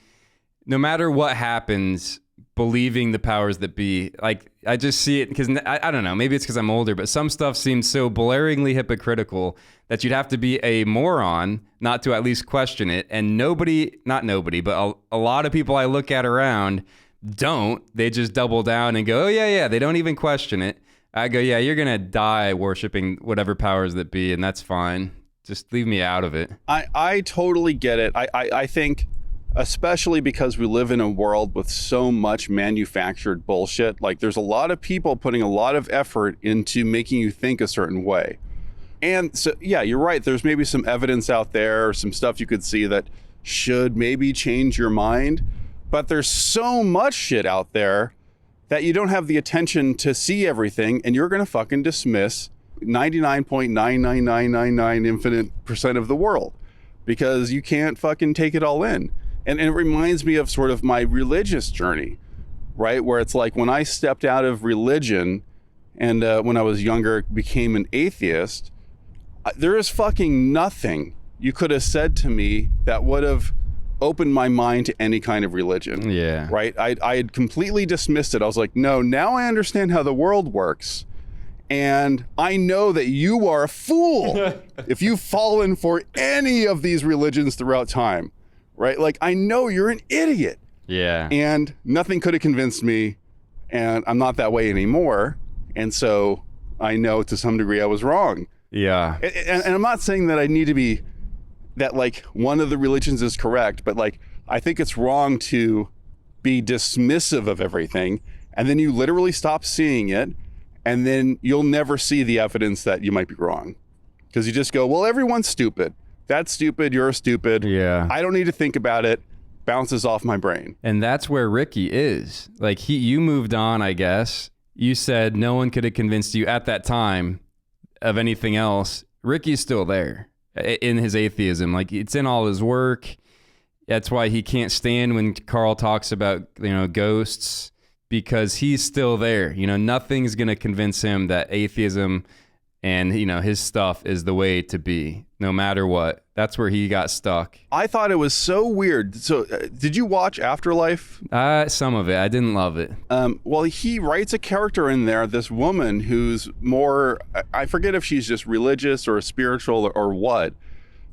no matter what happens, believing the powers that be. Like, I just see it because I don't know, maybe it's because I'm older, but some stuff seems so blaringly hypocritical that you'd have to be a moron not to at least question it. And not nobody, but a lot of people I look at around don't. They just double down and go, oh, yeah, they don't even question it. I go, yeah, you're going to die worshiping whatever powers that be, and that's fine. Just leave me out of it. I totally get it. I think, especially because we live in a world with so much manufactured bullshit, like there's a lot of people putting a lot of effort into making you think a certain way. And so, yeah, you're right. There's maybe some evidence out there or some stuff you could see that should maybe change your mind. But there's so much shit out there that you don't have the attention to see everything, and you're going to fucking dismiss 99.99999 infinite percent of the world because you can't fucking take it all in. And it reminds me of sort of my religious journey, right? Where it's like when I stepped out of religion and when I was younger became an atheist, there is fucking nothing you could have said to me that would have opened my mind to any kind of religion. Yeah. Right? I had completely dismissed it. I was like, no, now I understand how the world works. And I know that you are a fool if you've fallen for any of these religions throughout time. Right? Like, I know you're an idiot. Yeah. And nothing could have convinced me, and I'm not that way anymore. And so I know to some degree I was wrong. Yeah. And I'm not saying that I need to be, that like one of the religions is correct, but like, I think it's wrong to be dismissive of everything. And then you literally stop seeing it. And then you'll never see the evidence that you might be wrong. Because you just go, well, everyone's stupid. That's stupid. You're stupid. Yeah. I don't need to think about it. Bounces off my brain. And that's where Ricky is. Like you moved on, I guess. You said no one could have convinced you at that time of anything else. Ricky's still there in his atheism. Like it's in all his work. That's why he can't stand when Karl talks about, ghosts, because he's still there. Nothing's going to convince him that atheism and, his stuff is the way to be, no matter what. That's where he got stuck. I thought it was so weird. So did you watch Afterlife? Some of it. I didn't love it. Well, he writes a character in there, this woman who's more, I forget if she's just religious or spiritual or what,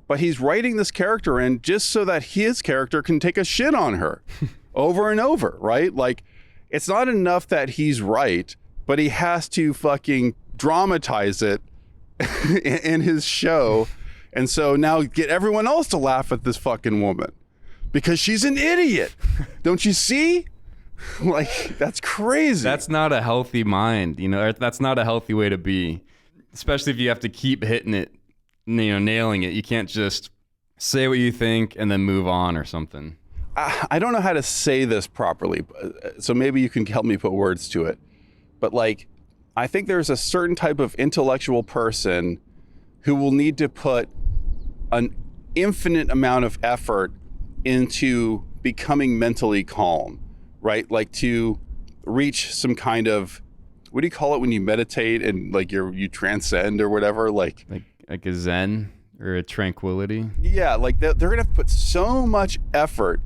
but he's writing this character in just so that his character can take a shit on her over and over, right? Like, it's not enough that he's right, but he has to fucking dramatize it in his show. And so now get everyone else to laugh at this fucking woman because she's an idiot. Don't you see? Like, that's crazy. That's not a healthy mind. That's not a healthy way to be, especially if you have to keep hitting it, nailing it. You can't just say what you think and then move on or something. I don't know how to say this properly, so maybe you can help me put words to it. But like, I think there's a certain type of intellectual person who will need to put an infinite amount of effort into becoming mentally calm, right? Like to reach some kind of, what do you call it when you meditate and like you transcend or whatever? Like a zen or a tranquility? Yeah, like they're going to have to put so much effort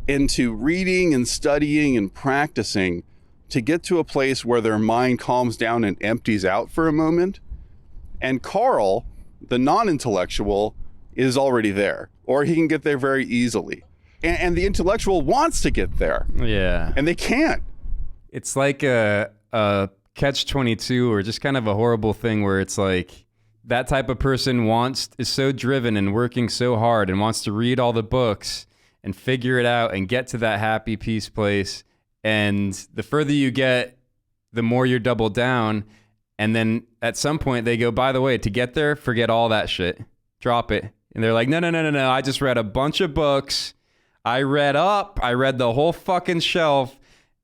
into reading and studying and practicing to get to a place where their mind calms down and empties out for a moment. And Karl, the non-intellectual, is already there, or he can get there very easily. And the intellectual wants to get there. Yeah. And they can't. It's like a catch-22 or just kind of a horrible thing where it's like that type of person is so driven and working so hard and wants to read all the books and figure it out and get to that happy peace place. And the further you get, the more you're doubled down. And then at some point they go, by the way, to get there, forget all that shit. Drop it. And they're like, no. I just read a bunch of books. I read the whole fucking shelf.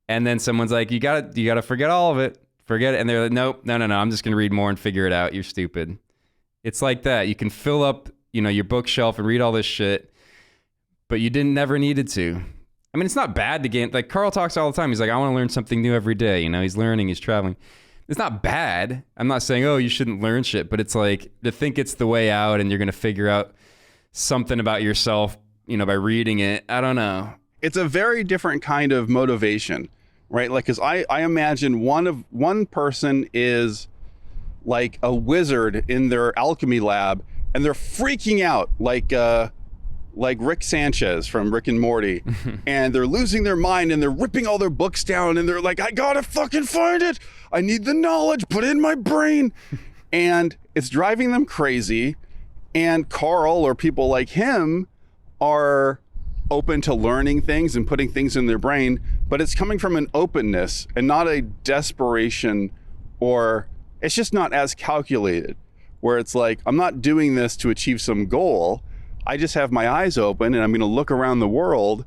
And then someone's like, you gotta forget all of it. Forget it. And they're like, no. I'm just going to read more and figure it out. You're stupid. It's like that. You can fill up, your bookshelf and read all this shit, but you never needed to. I mean, it's not bad to gain. Like Karl talks all the time. He's like, I want to learn something new every day. He's learning, he's traveling. It's not bad. I'm not saying, oh, you shouldn't learn shit, but it's like to think it's the way out and you're going to figure out something about yourself, by reading it. I don't know. It's a very different kind of motivation, right? Like, because I imagine one person is like a wizard in their alchemy lab and they're freaking out like Rick Sanchez from Rick and Morty, and they're losing their mind and they're ripping all their books down and they're like, I gotta fucking find it. I need the knowledge, put it in my brain. And it's driving them crazy. And Karl or people like him are open to learning things and putting things in their brain, but it's coming from an openness and not a desperation, or it's just not as calculated, where it's like, I'm not doing this to achieve some goal. I just have my eyes open and I'm going to look around the world,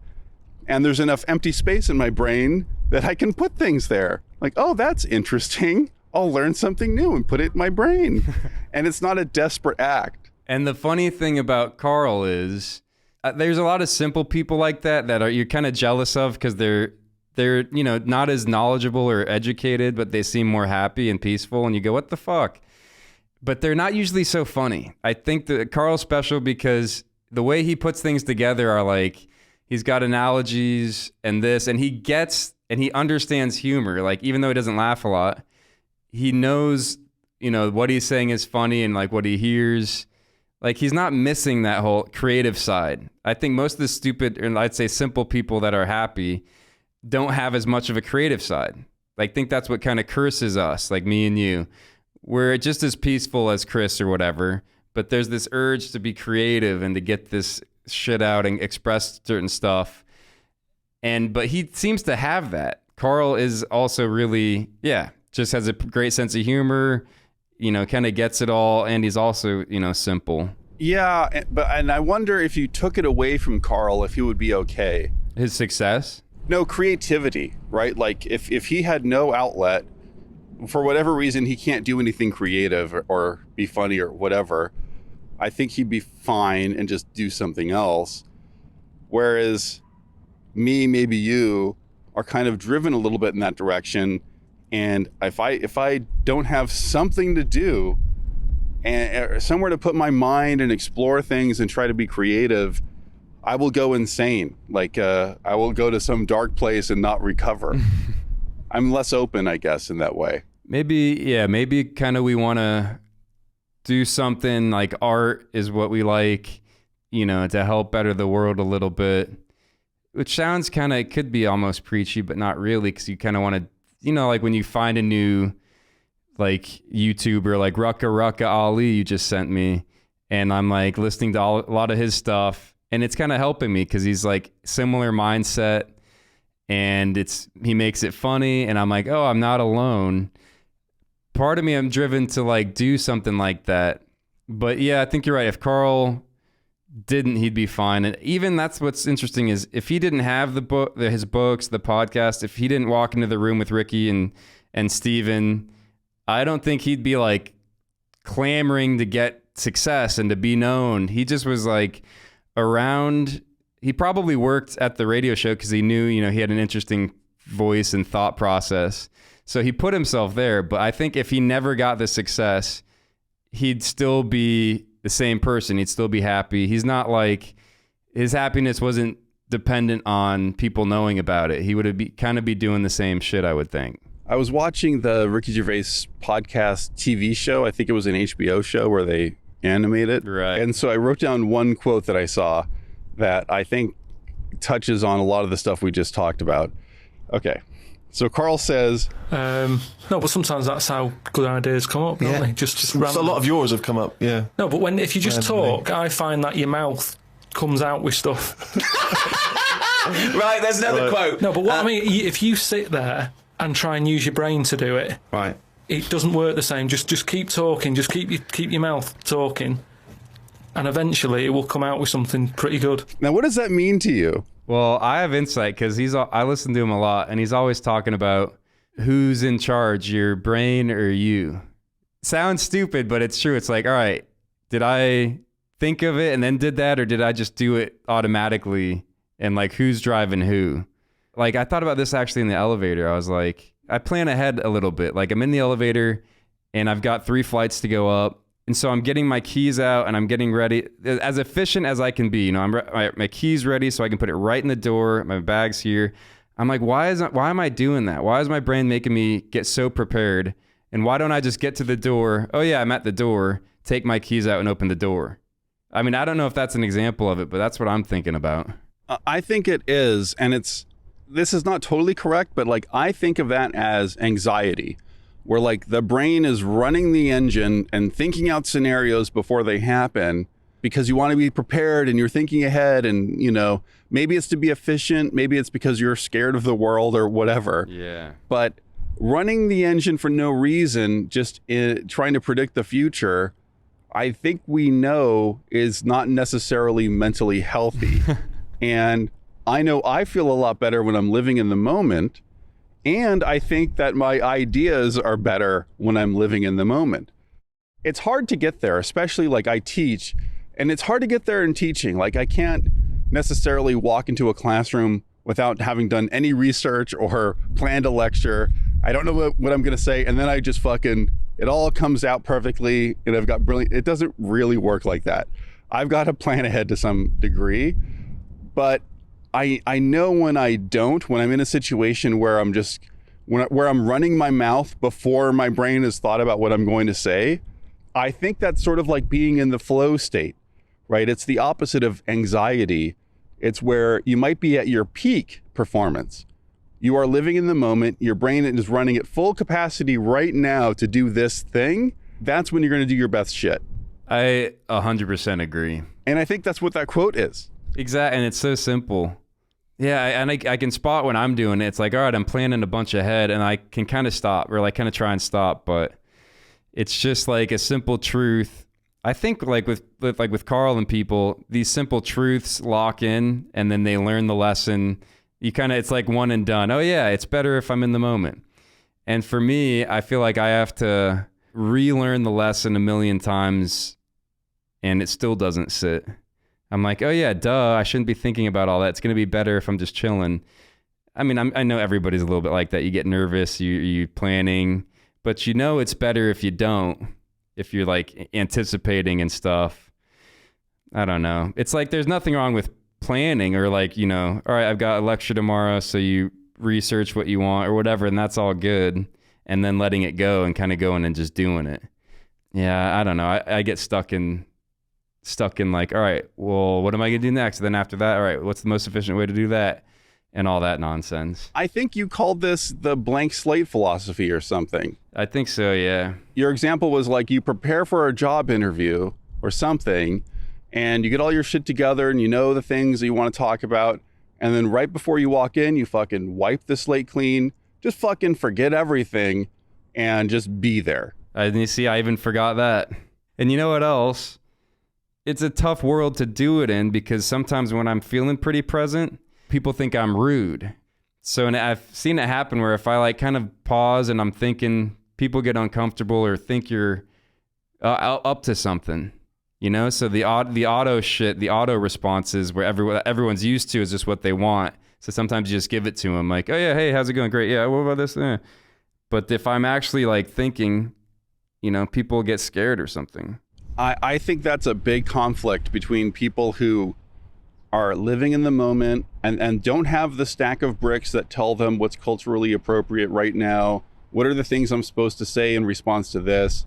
and there's enough empty space in my brain that I can put things there. Like, oh, that's interesting. I'll learn something new and put it in my brain. And it's not a desperate act. And the funny thing about Karl is there's a lot of simple people like that you're kind of jealous of because they're not as knowledgeable or educated, but they seem more happy and peaceful. And you go, what the fuck? But they're not usually so funny. I think that Karl's special because the way he puts things together are like, he's got analogies and this, and he understands humor. Like, even though he doesn't laugh a lot, he knows, what he's saying is funny and like what he hears. Like, he's not missing that whole creative side. I think most of the stupid, and I'd say simple people that are happy don't have as much of a creative side. Like, I think that's what kind of curses us, like me and you. We're just as peaceful as Chris or whatever, but there's this urge to be creative and to get this shit out and express certain stuff. But he seems to have that. Karl is also really, just has a great sense of humor, kind of gets it all, and he's also, simple. Yeah, and I wonder if you took it away from Karl, if he would be okay. His success? No, creativity, right? Like, if he had no outlet, for whatever reason, he can't do anything creative or be funny or whatever, I think he'd be fine and just do something else. Whereas me, maybe you, are kind of driven a little bit in that direction. And if I don't have something to do and somewhere to put my mind and explore things and try to be creative, I will go insane. Like, I will go to some dark place and not recover. I'm less open, I guess, in that way. Maybe kind of we want to do something like art is what we like, to help better the world a little bit, which sounds kind of, it could be almost preachy, but not really, because you kind of want to, like when you find a new, like, YouTuber, like Rucka Ali you just sent me, and I'm like listening to a lot of his stuff, and it's kind of helping me because he's like similar mindset. And he makes it funny, and I'm like, oh, I'm not alone. Part of me, I'm driven to like do something like that. But yeah, I think you're right. If Karl didn't, he'd be fine. And even that's what's interesting is if he didn't have his books, the podcast, if he didn't walk into the room with Ricky and Steven, I don't think he'd be like clamoring to get success and to be known. He just was like around. He probably worked at the radio show because he knew, he had an interesting voice and thought process. So he put himself there. But I think if he never got the success, he'd still be the same person. He'd still be happy. He's not like, his happiness wasn't dependent on people knowing about it. He would be doing the same shit, I would think. I was watching the Ricky Gervais podcast TV show. I think it was an HBO show where they animate it. Right. And so I wrote down one quote that I saw that I think touches on a lot of the stuff we just talked about. Okay. So Karl says, No, but sometimes that's how good ideas come up, don't they? Just So random. a lot of yours have come up, yeah. No, but if you just Randomly. talk, I find that your mouth comes out with stuff. Right, there's another quote. No, but what I mean, if you sit there and try and use your brain to do it, Right. it doesn't work the same. Just keep talking. Just keep your mouth talking, and eventually it will come out with something pretty good. now what does that mean to you? Well, I have insight because I listen to him a lot, and he's always talking about who's in charge, your brain or you. Sounds stupid, but it's true. It's like, all right, did I think of it and then did that, or did I just do it automatically? And like, who's driving who? Like, I thought about this actually in the elevator. I was like, I plan ahead a little bit. Like, I'm in the elevator and I've got 3 flights to go up. And so I'm getting my keys out and I'm getting ready as efficient as I can be. You know, my keys ready so I can put it right in the door. My bag's here. I'm like, why am I doing that? Why is my brain making me get so prepared? And why don't I just get to the door? Oh yeah, I'm at the door. Take my keys out and open the door. I mean, I don't know if that's an example of it, but that's what I'm thinking about. I think it is, and this is not totally correct, but like I think of that as anxiety, where like the brain is running the engine and thinking out scenarios before they happen because you want to be prepared and you're thinking ahead, and you know, maybe it's to be efficient, maybe it's because you're scared of the world or whatever. Yeah. But running the engine for no reason, just trying to predict the future, I think we know is not necessarily mentally healthy. And I know I feel a lot better when I'm living in the moment. And I think that my ideas are better when I'm living in the moment. It's hard to get there, especially like I teach, and it's hard to get there in teaching. Like I can't necessarily walk into a classroom without having done any research or planned a lecture. I don't know what I'm going to say. And then I just it all comes out perfectly. And I've got brilliant. It doesn't really work like that. I've got to plan ahead to some degree. But I know when I don't, when I'm in a situation where where I'm running my mouth before my brain has thought about what I'm going to say, I think that's sort of like being in the flow state, right? It's the opposite of anxiety. It's where you might be at your peak performance. You are living in the moment. Your brain is running at full capacity right now to do this thing. That's when you're going to do your best shit. I 100% agree. And I think that's what that quote is. Exactly, and it's so simple. Yeah, and I can spot when I'm doing it. It's like, all right, I'm planning a bunch ahead, and I can kind of stop, or like kind of try and stop, but it's just like a simple truth. I think like with Karl and people, these simple truths lock in, and then they learn the lesson. It's like one and done. Oh yeah, it's better if I'm in the moment. And for me, I feel like I have to relearn the lesson a million times, and it still doesn't sit. I'm like, oh yeah, duh, I shouldn't be thinking about all that. It's going to be better if I'm just chilling. I mean, I know everybody's a little bit like that. You get nervous, you planning, but you know it's better if you don't, if you're like anticipating and stuff. I don't know. It's like there's nothing wrong with planning or like, you know, all right, I've got a lecture tomorrow, so you research what you want or whatever, and that's all good. And then letting it go and kind of going and just doing it. Yeah, I don't know. I get stuck in like, all right, well, what am I going to do next? And then after that, all right, what's the most efficient way to do that? And all that nonsense. I think you called this the blank slate philosophy or something. I think so, yeah. Your example was like you prepare for a job interview or something, and you get all your shit together and you know the things that you want to talk about. And then right before you walk in, you fucking wipe the slate clean, just fucking forget everything and just be there. And you see, I even forgot that. And you know what else? It's a tough world to do it in because sometimes when I'm feeling pretty present, people think I'm rude. So and I've seen it happen where if I like kind of pause and I'm thinking, people get uncomfortable or think you're up to something, you know? So the auto responses where everyone's used to is just what they want. So sometimes you just give it to them like, oh yeah, hey, how's it going? Great. Yeah, what about this? But if I'm actually like thinking, you know, people get scared or something. I think that's a big conflict between people who are living in the moment and don't have the stack of bricks that tell them what's culturally appropriate right now. What are the things I'm supposed to say in response to this?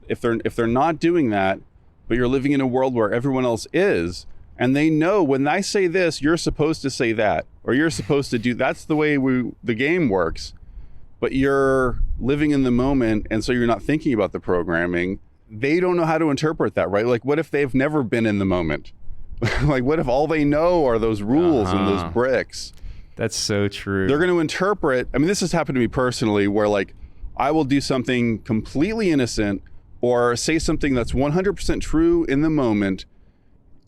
If they're not doing that, but you're living in a world where everyone else is, and they know when I say this, you're supposed to say that, or you're supposed to do, that's the way the game works. but you're living in the moment, and so you're not thinking about the programming. They don't know how to interpret that, right? Like, what if they've never been in the moment? Like, what if all they know are those rules and those bricks? That's so true. They're going to interpret. I mean, this has happened to me personally, where like I will do something completely innocent or say something that's 100% true in the moment,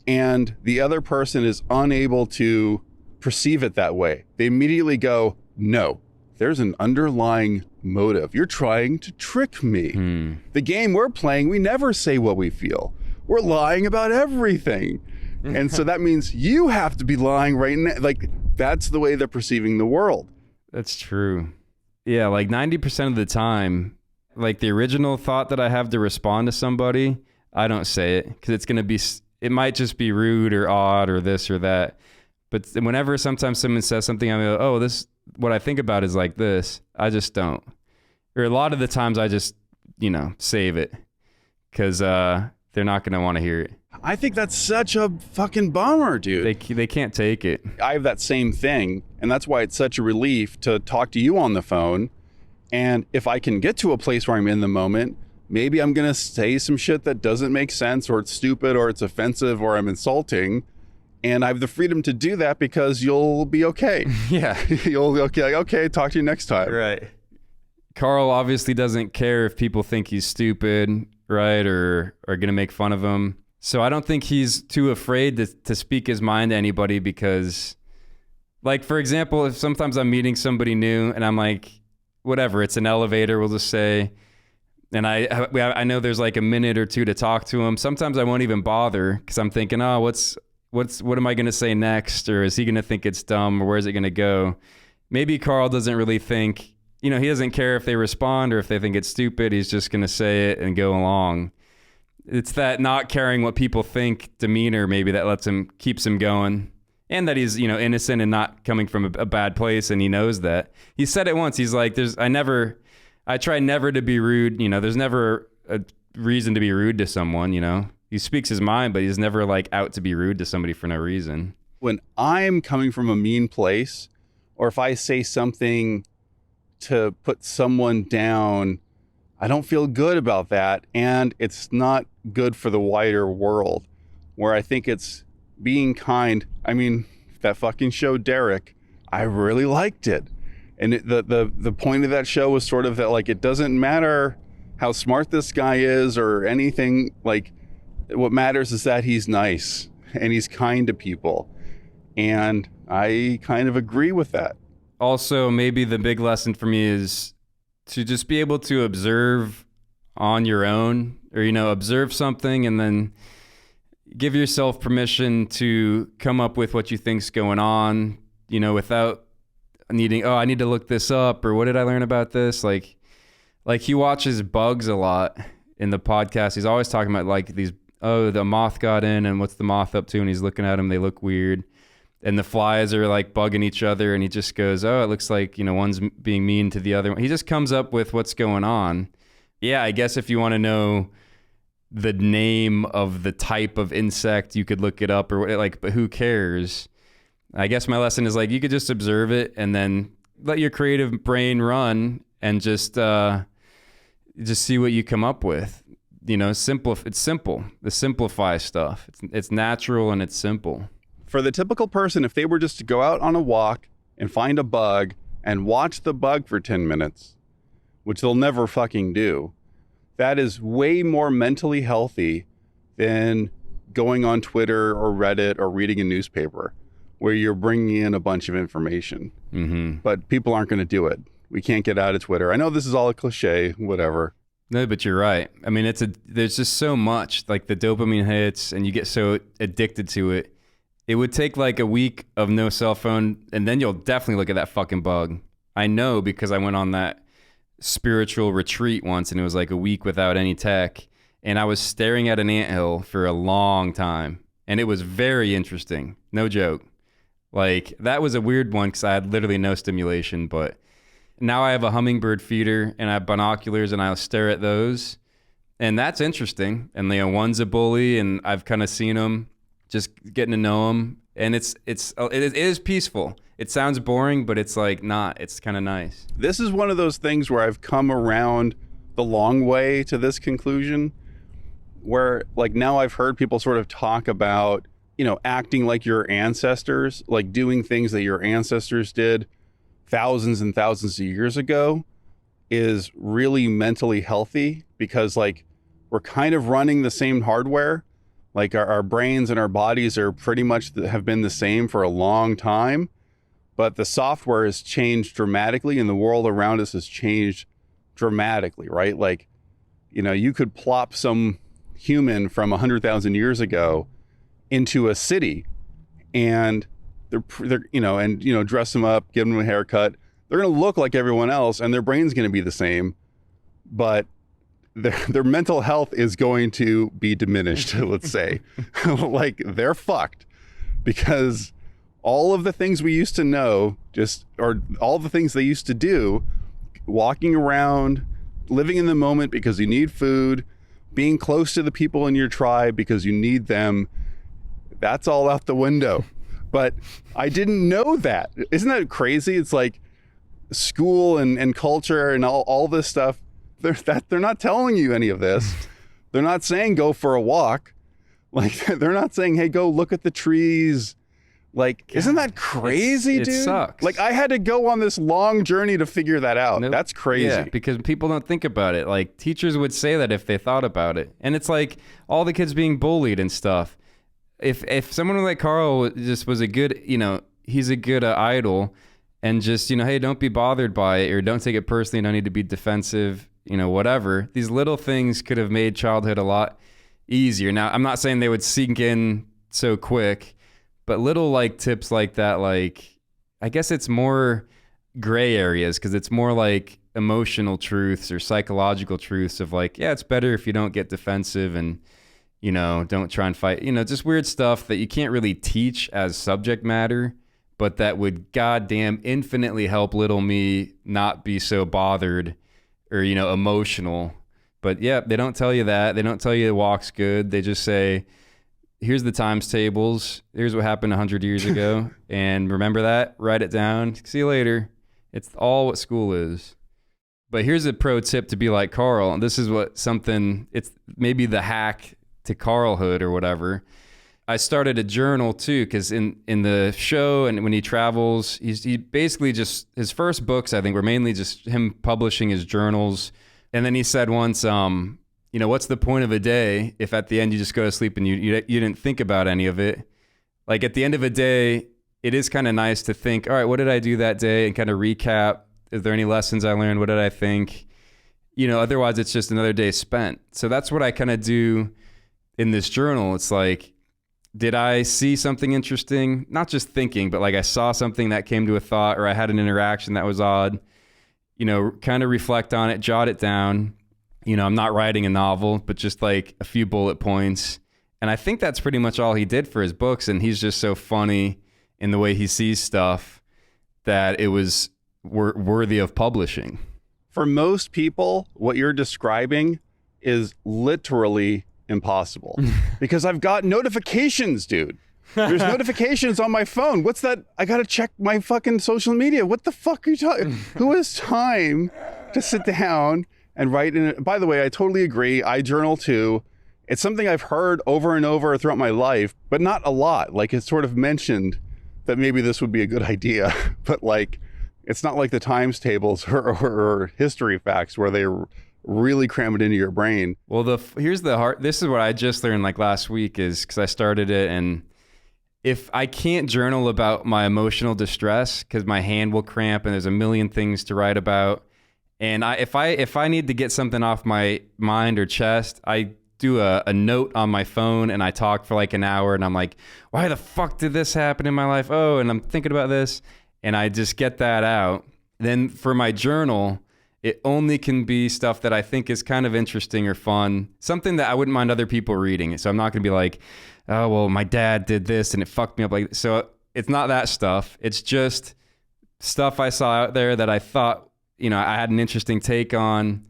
and the other person is unable to perceive it that way. They immediately go, no, there's an underlying motive. You're trying to trick me. The game we're playing, we never say what we feel. We're lying about everything. And so that means you have to be lying right now. Like, that's the way they're perceiving the world. That's true. Yeah, like 90% of the time, like the original thought that I have to respond to somebody, I don't say it because it's going to be, it might just be rude or odd or this or that. But whenever sometimes someone says something, I'm like, oh, this, what I think about is like this. I just don't. Or a lot of the times I just, save it because they're not going to want to hear it. I think that's such a fucking bummer, dude. They can't take it. I have that same thing, and that's why it's such a relief to talk to you on the phone. And if I can get to a place where I'm in the moment, maybe I'm going to say some shit that doesn't make sense, or it's stupid, or it's offensive, or I'm insulting. And I have the freedom to do that because you'll be okay. Yeah. You'll be okay. Okay, talk to you next time. Right. Karl obviously doesn't care if people think he's stupid, right? Or are going to make fun of him. So I don't think he's too afraid to speak his mind to anybody because, like, for example, if sometimes I'm meeting somebody new and I'm like, whatever, it's an elevator, we'll just say, and I know there's like a minute or two to talk to him. Sometimes I won't even bother because I'm thinking, oh, what am I going to say next? Or is he going to think it's dumb, or where's it going to go? Maybe Karl doesn't really think, he doesn't care if they respond or if they think it's stupid. He's just going to say it and go along. It's that not caring what people think demeanor maybe that keeps him going, and that he's, innocent and not coming from a bad place. And he knows that. He said it once. He's like, I try never to be rude. There's never a reason to be rude to someone, He speaks his mind, but he's never like out to be rude to somebody for no reason. When I'm coming from a mean place, or if I say something to put someone down, I don't feel good about that. And it's not good for the wider world, where I think it's being kind. I mean, that fucking show, Derek, I really liked it. And the point of that show was sort of that, like, it doesn't matter how smart this guy is or anything. Like, what matters is that he's nice and he's kind to people. And I kind of agree with that. Also, maybe the big lesson for me is to just be able to observe on your own, or, observe something and then give yourself permission to come up with what you think's going on, without needing, I need to look this up, or what did I learn about this? Like he watches bugs a lot in the podcast. He's always talking about like these, the moth got in and what's the moth up to? And he's looking at them, they look weird. And the flies are like bugging each other, and he just goes, oh, it looks like, one's being mean to the other one. He just comes up with what's going on. Yeah, I guess if you want to know the name of the type of insect, you could look it up, or like, but who cares? I guess my lesson is like, you could just observe it and then let your creative brain run and just see what you come up with. It's simple. The simplify stuff. It's natural and it's simple. For the typical person, if they were just to go out on a walk and find a bug and watch the bug for 10 minutes, which they'll never fucking do, that is way more mentally healthy than going on Twitter or Reddit or reading a newspaper, where you're bringing in a bunch of information. Mm-hmm. But people aren't going to do it. We can't get out of Twitter. I know this is all a cliche, whatever. No, but you're right. I mean, there's just so much, like the dopamine hits, and you get so addicted to it. It would take like a week of no cell phone, and then you'll definitely look at that fucking bug. I know, because I went on that spiritual retreat once, and it was like a week without any tech, and I was staring at an anthill for a long time, and it was very interesting. No joke. Like, that was a weird one because I had literally no stimulation, but now I have a hummingbird feeder and I have binoculars, and I'll stare at those, and that's interesting. And one's a bully, and I've kind of seen him, just getting to know him, And it is peaceful. It sounds boring, but it's like not. It's kind of nice. This is one of those things where I've come around the long way to this conclusion, where like now I've heard people sort of talk about, you know, acting like your ancestors, like doing things that your ancestors did thousands and thousands of years ago is really mentally healthy, because like we're kind of running the same hardware. Like our brains and our bodies are pretty much have been the same for a long time, but the software has changed dramatically and the world around us has changed dramatically, right? Like, you know, you could plop some human from 100,000 years ago into a city and they're you know, dress them up, give them a haircut. They're going to look like everyone else and their brain's going to be the same, but their mental health is going to be diminished, let's say. Like they're fucked, because all of the things we used to know, or all the things they used to do, walking around, living in the moment because you need food, being close to the people in your tribe because you need them, that's all out the window. But I didn't know that. Isn't that crazy? It's like school and culture and all this stuff. They're not telling you any of this. They're not saying go for a walk. Like they're not saying, hey, go look at the trees. Like, isn't that crazy, dude? It sucks. Like I had to go on this long journey to figure that out. Nope. That's crazy. Yeah, because people don't think about it. Like teachers would say that if they thought about it. And it's like all the kids being bullied and stuff. If someone like Karl just was a good, you know, he's a good idol, and just, you know, hey, don't be bothered by it, or don't take it personally, don't need to be defensive, you know, whatever. These little things could have made childhood a lot easier. Now, I'm not saying they would sink in so quick, but little like tips like that, like, I guess it's more gray areas, because it's more like emotional truths or psychological truths of like, yeah, it's better if you don't get defensive and, you know, don't try and fight, you know, just weird stuff that you can't really teach as subject matter, but that would goddamn infinitely help little me not be so bothered or, you know, emotional. But yeah, they don't tell you that. They don't tell you the walk's good. They just say, here's the times tables. Here's what happened 100 years ago. And remember that, write it down. See you later. It's all what school is. But here's a pro tip to be like Karl. And this is it's maybe the hack to Karlhood or whatever. I started a journal too, because in the show and when he travels, he basically just, his first books I think were mainly just him publishing his journals. And then he said once, you know, what's the point of a day if at the end you just go to sleep and you didn't think about any of it? Like at the end of a day, it is kind of nice to think, all right, what did I do that day, and kind of recap. Is there any lessons I learned? What did I think? You know, otherwise it's just another day spent. So that's what I kind of do in this journal. It's like, did I see something interesting? Not just thinking, but like I saw something that came to a thought, or I had an interaction that was odd. You know, kind of reflect on it, jot it down. You know, I'm not writing a novel, but just like a few bullet points. And I think that's pretty much all he did for his books. And he's just so funny in the way he sees stuff that it was worthy of publishing. For most people, what you're describing is literally impossible, because I've got notifications, dude. There's notifications on my phone. What's that? I gotta check my fucking social media. What the fuck are you talking? Who has time to sit down and write in it? By the way, I totally agree. I journal too. It's something I've heard over and over throughout my life, but not a lot. Like it's sort of mentioned that maybe this would be a good idea, but like it's not like the times tables or history facts where they really cram it into your brain. Well, here's the hard. This is what I just learned like last week, is because I started it, and if I can't journal about my emotional distress because my hand will cramp and there's a million things to write about, and if I need to get something off my mind or chest, I do a note on my phone and I talk for like an hour, and I'm like, why the fuck did this happen in my life? Oh, and I'm thinking about this, and I just get that out. Then for my journal, it only can be stuff that I think is kind of interesting or fun, something that I wouldn't mind other people reading. So I'm not going to be like, oh, well, my dad did this and it fucked me up. Like, so it's not that stuff. It's just stuff I saw out there that I thought, you know, I had an interesting take on.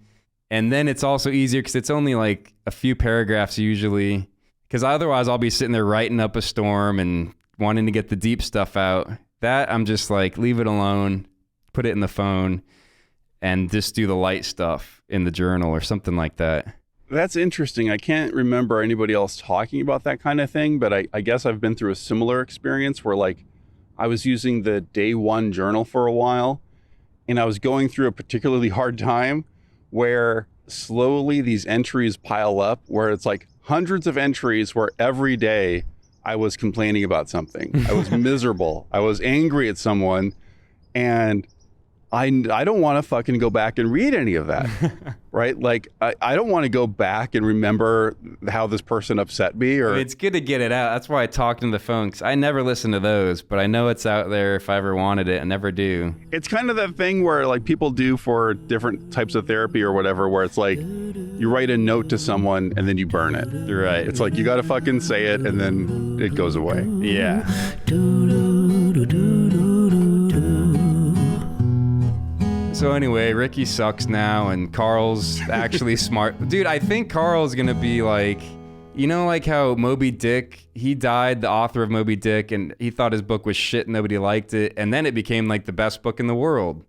And then it's also easier because it's only like a few paragraphs usually, because otherwise I'll be sitting there writing up a storm and wanting to get the deep stuff out. That I'm just like, leave it alone, put it in the phone, and just do the light stuff in the journal or something like that. That's interesting. I can't remember anybody else talking about that kind of thing, but I guess I've been through a similar experience where like I was using the day one journal for a while, and I was going through a particularly hard time where slowly these entries pile up, where it's like hundreds of entries where every day I was complaining about something. I was miserable. I was angry at someone, and I don't want to fucking go back and read any of that, right? Like, I don't want to go back and remember how this person upset me. Or it's good to get it out. That's why I talked on the phone, because I never listen to those, but I know it's out there if I ever wanted it. I never do. It's kind of that thing where like people do for different types of therapy or whatever, where it's like you write a note to someone and then you burn it. You're right. It's like you got to fucking say it and then it goes away. Yeah. So anyway, Ricky sucks now, and Karl's actually smart. Dude, I think Karl's gonna be like, you know, like how Moby Dick, he died, the author of Moby Dick, and he thought his book was shit, nobody liked it, and then it became like the best book in the world.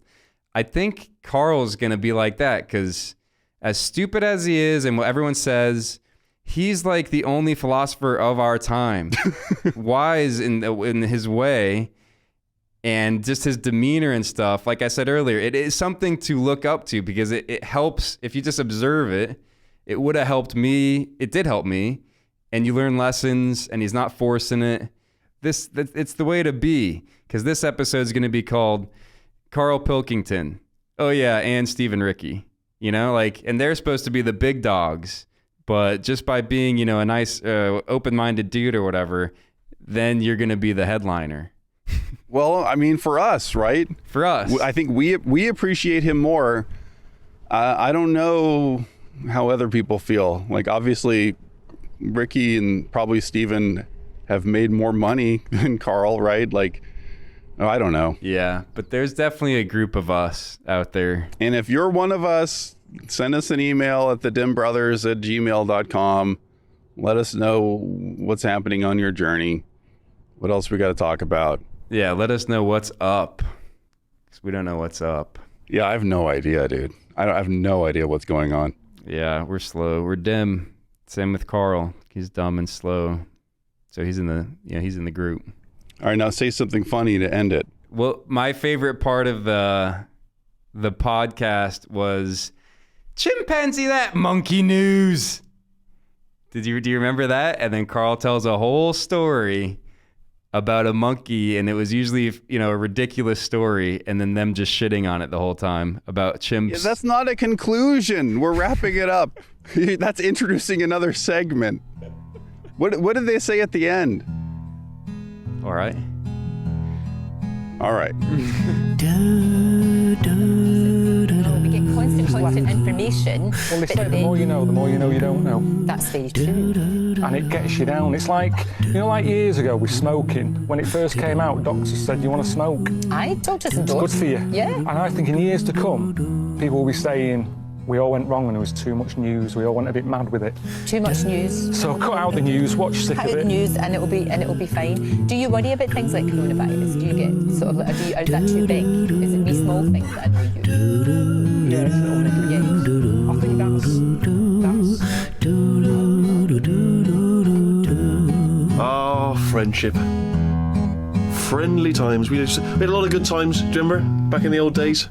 I think Karl's gonna be like that, because as stupid as he is and what everyone says, he's like the only philosopher of our time. Wise in his way. And just his demeanor and stuff, like I said earlier, it is something to look up to, because it helps. If you just observe it, it would have helped me. It did help me. And you learn lessons, and he's not forcing it. It's the way to be, because this episode is going to be called Karl Pilkington. Oh, yeah, and Steve and Ricky. You know, like, and they're supposed to be the big dogs. But just by being, you know, a nice, open-minded dude or whatever, then you're going to be the headliner. Well, I mean, for us, right? For us. I think we appreciate him more. I don't know how other people feel. Like, obviously, Ricky and probably Steven have made more money than Karl, right? Like, I don't know. Yeah, but there's definitely a group of us out there. And if you're one of us, send us an email at thedimbrothers@gmail.com. Let us know what's happening on your journey. What else we got to talk about? Yeah, let us know what's up, because we don't know what's up. Yeah, I have no idea, dude. I have no idea what's going on. Yeah, we're slow. We're dim. Same with Karl. He's dumb and slow. So he's in the group. All right, now say something funny to end it. Well, my favorite part of the podcast was chimpanzee that monkey news. Do you remember that? And then Karl tells a whole story about a monkey, and it was usually, you know, a ridiculous story, and then them just shitting on it the whole time about chimps. Yeah, that's not a conclusion. We're wrapping it up. That's introducing another segment. What did they say at the end? All right. All right. We get constant information. Well, they say the more you know you don't know. That's very true. And it gets you down. It's like, you know, like years ago with smoking. When it first came out, doctors said, you want to smoke? I doctors and It's good for you. Yeah. And I think in years to come, people will be saying, we all went wrong and there was too much news. We all went a bit mad with it. Too much news. So cut out the news, watch sick Cut of out it. the news, and it'll be fine. Do you worry about things like coronavirus? Do you get sort of, is that too big? Is it these small things that annoy you? Yes, Yeah. I think that's Oh, friendship. Friendly times. We had a lot of good times, do you remember? Back in the old days.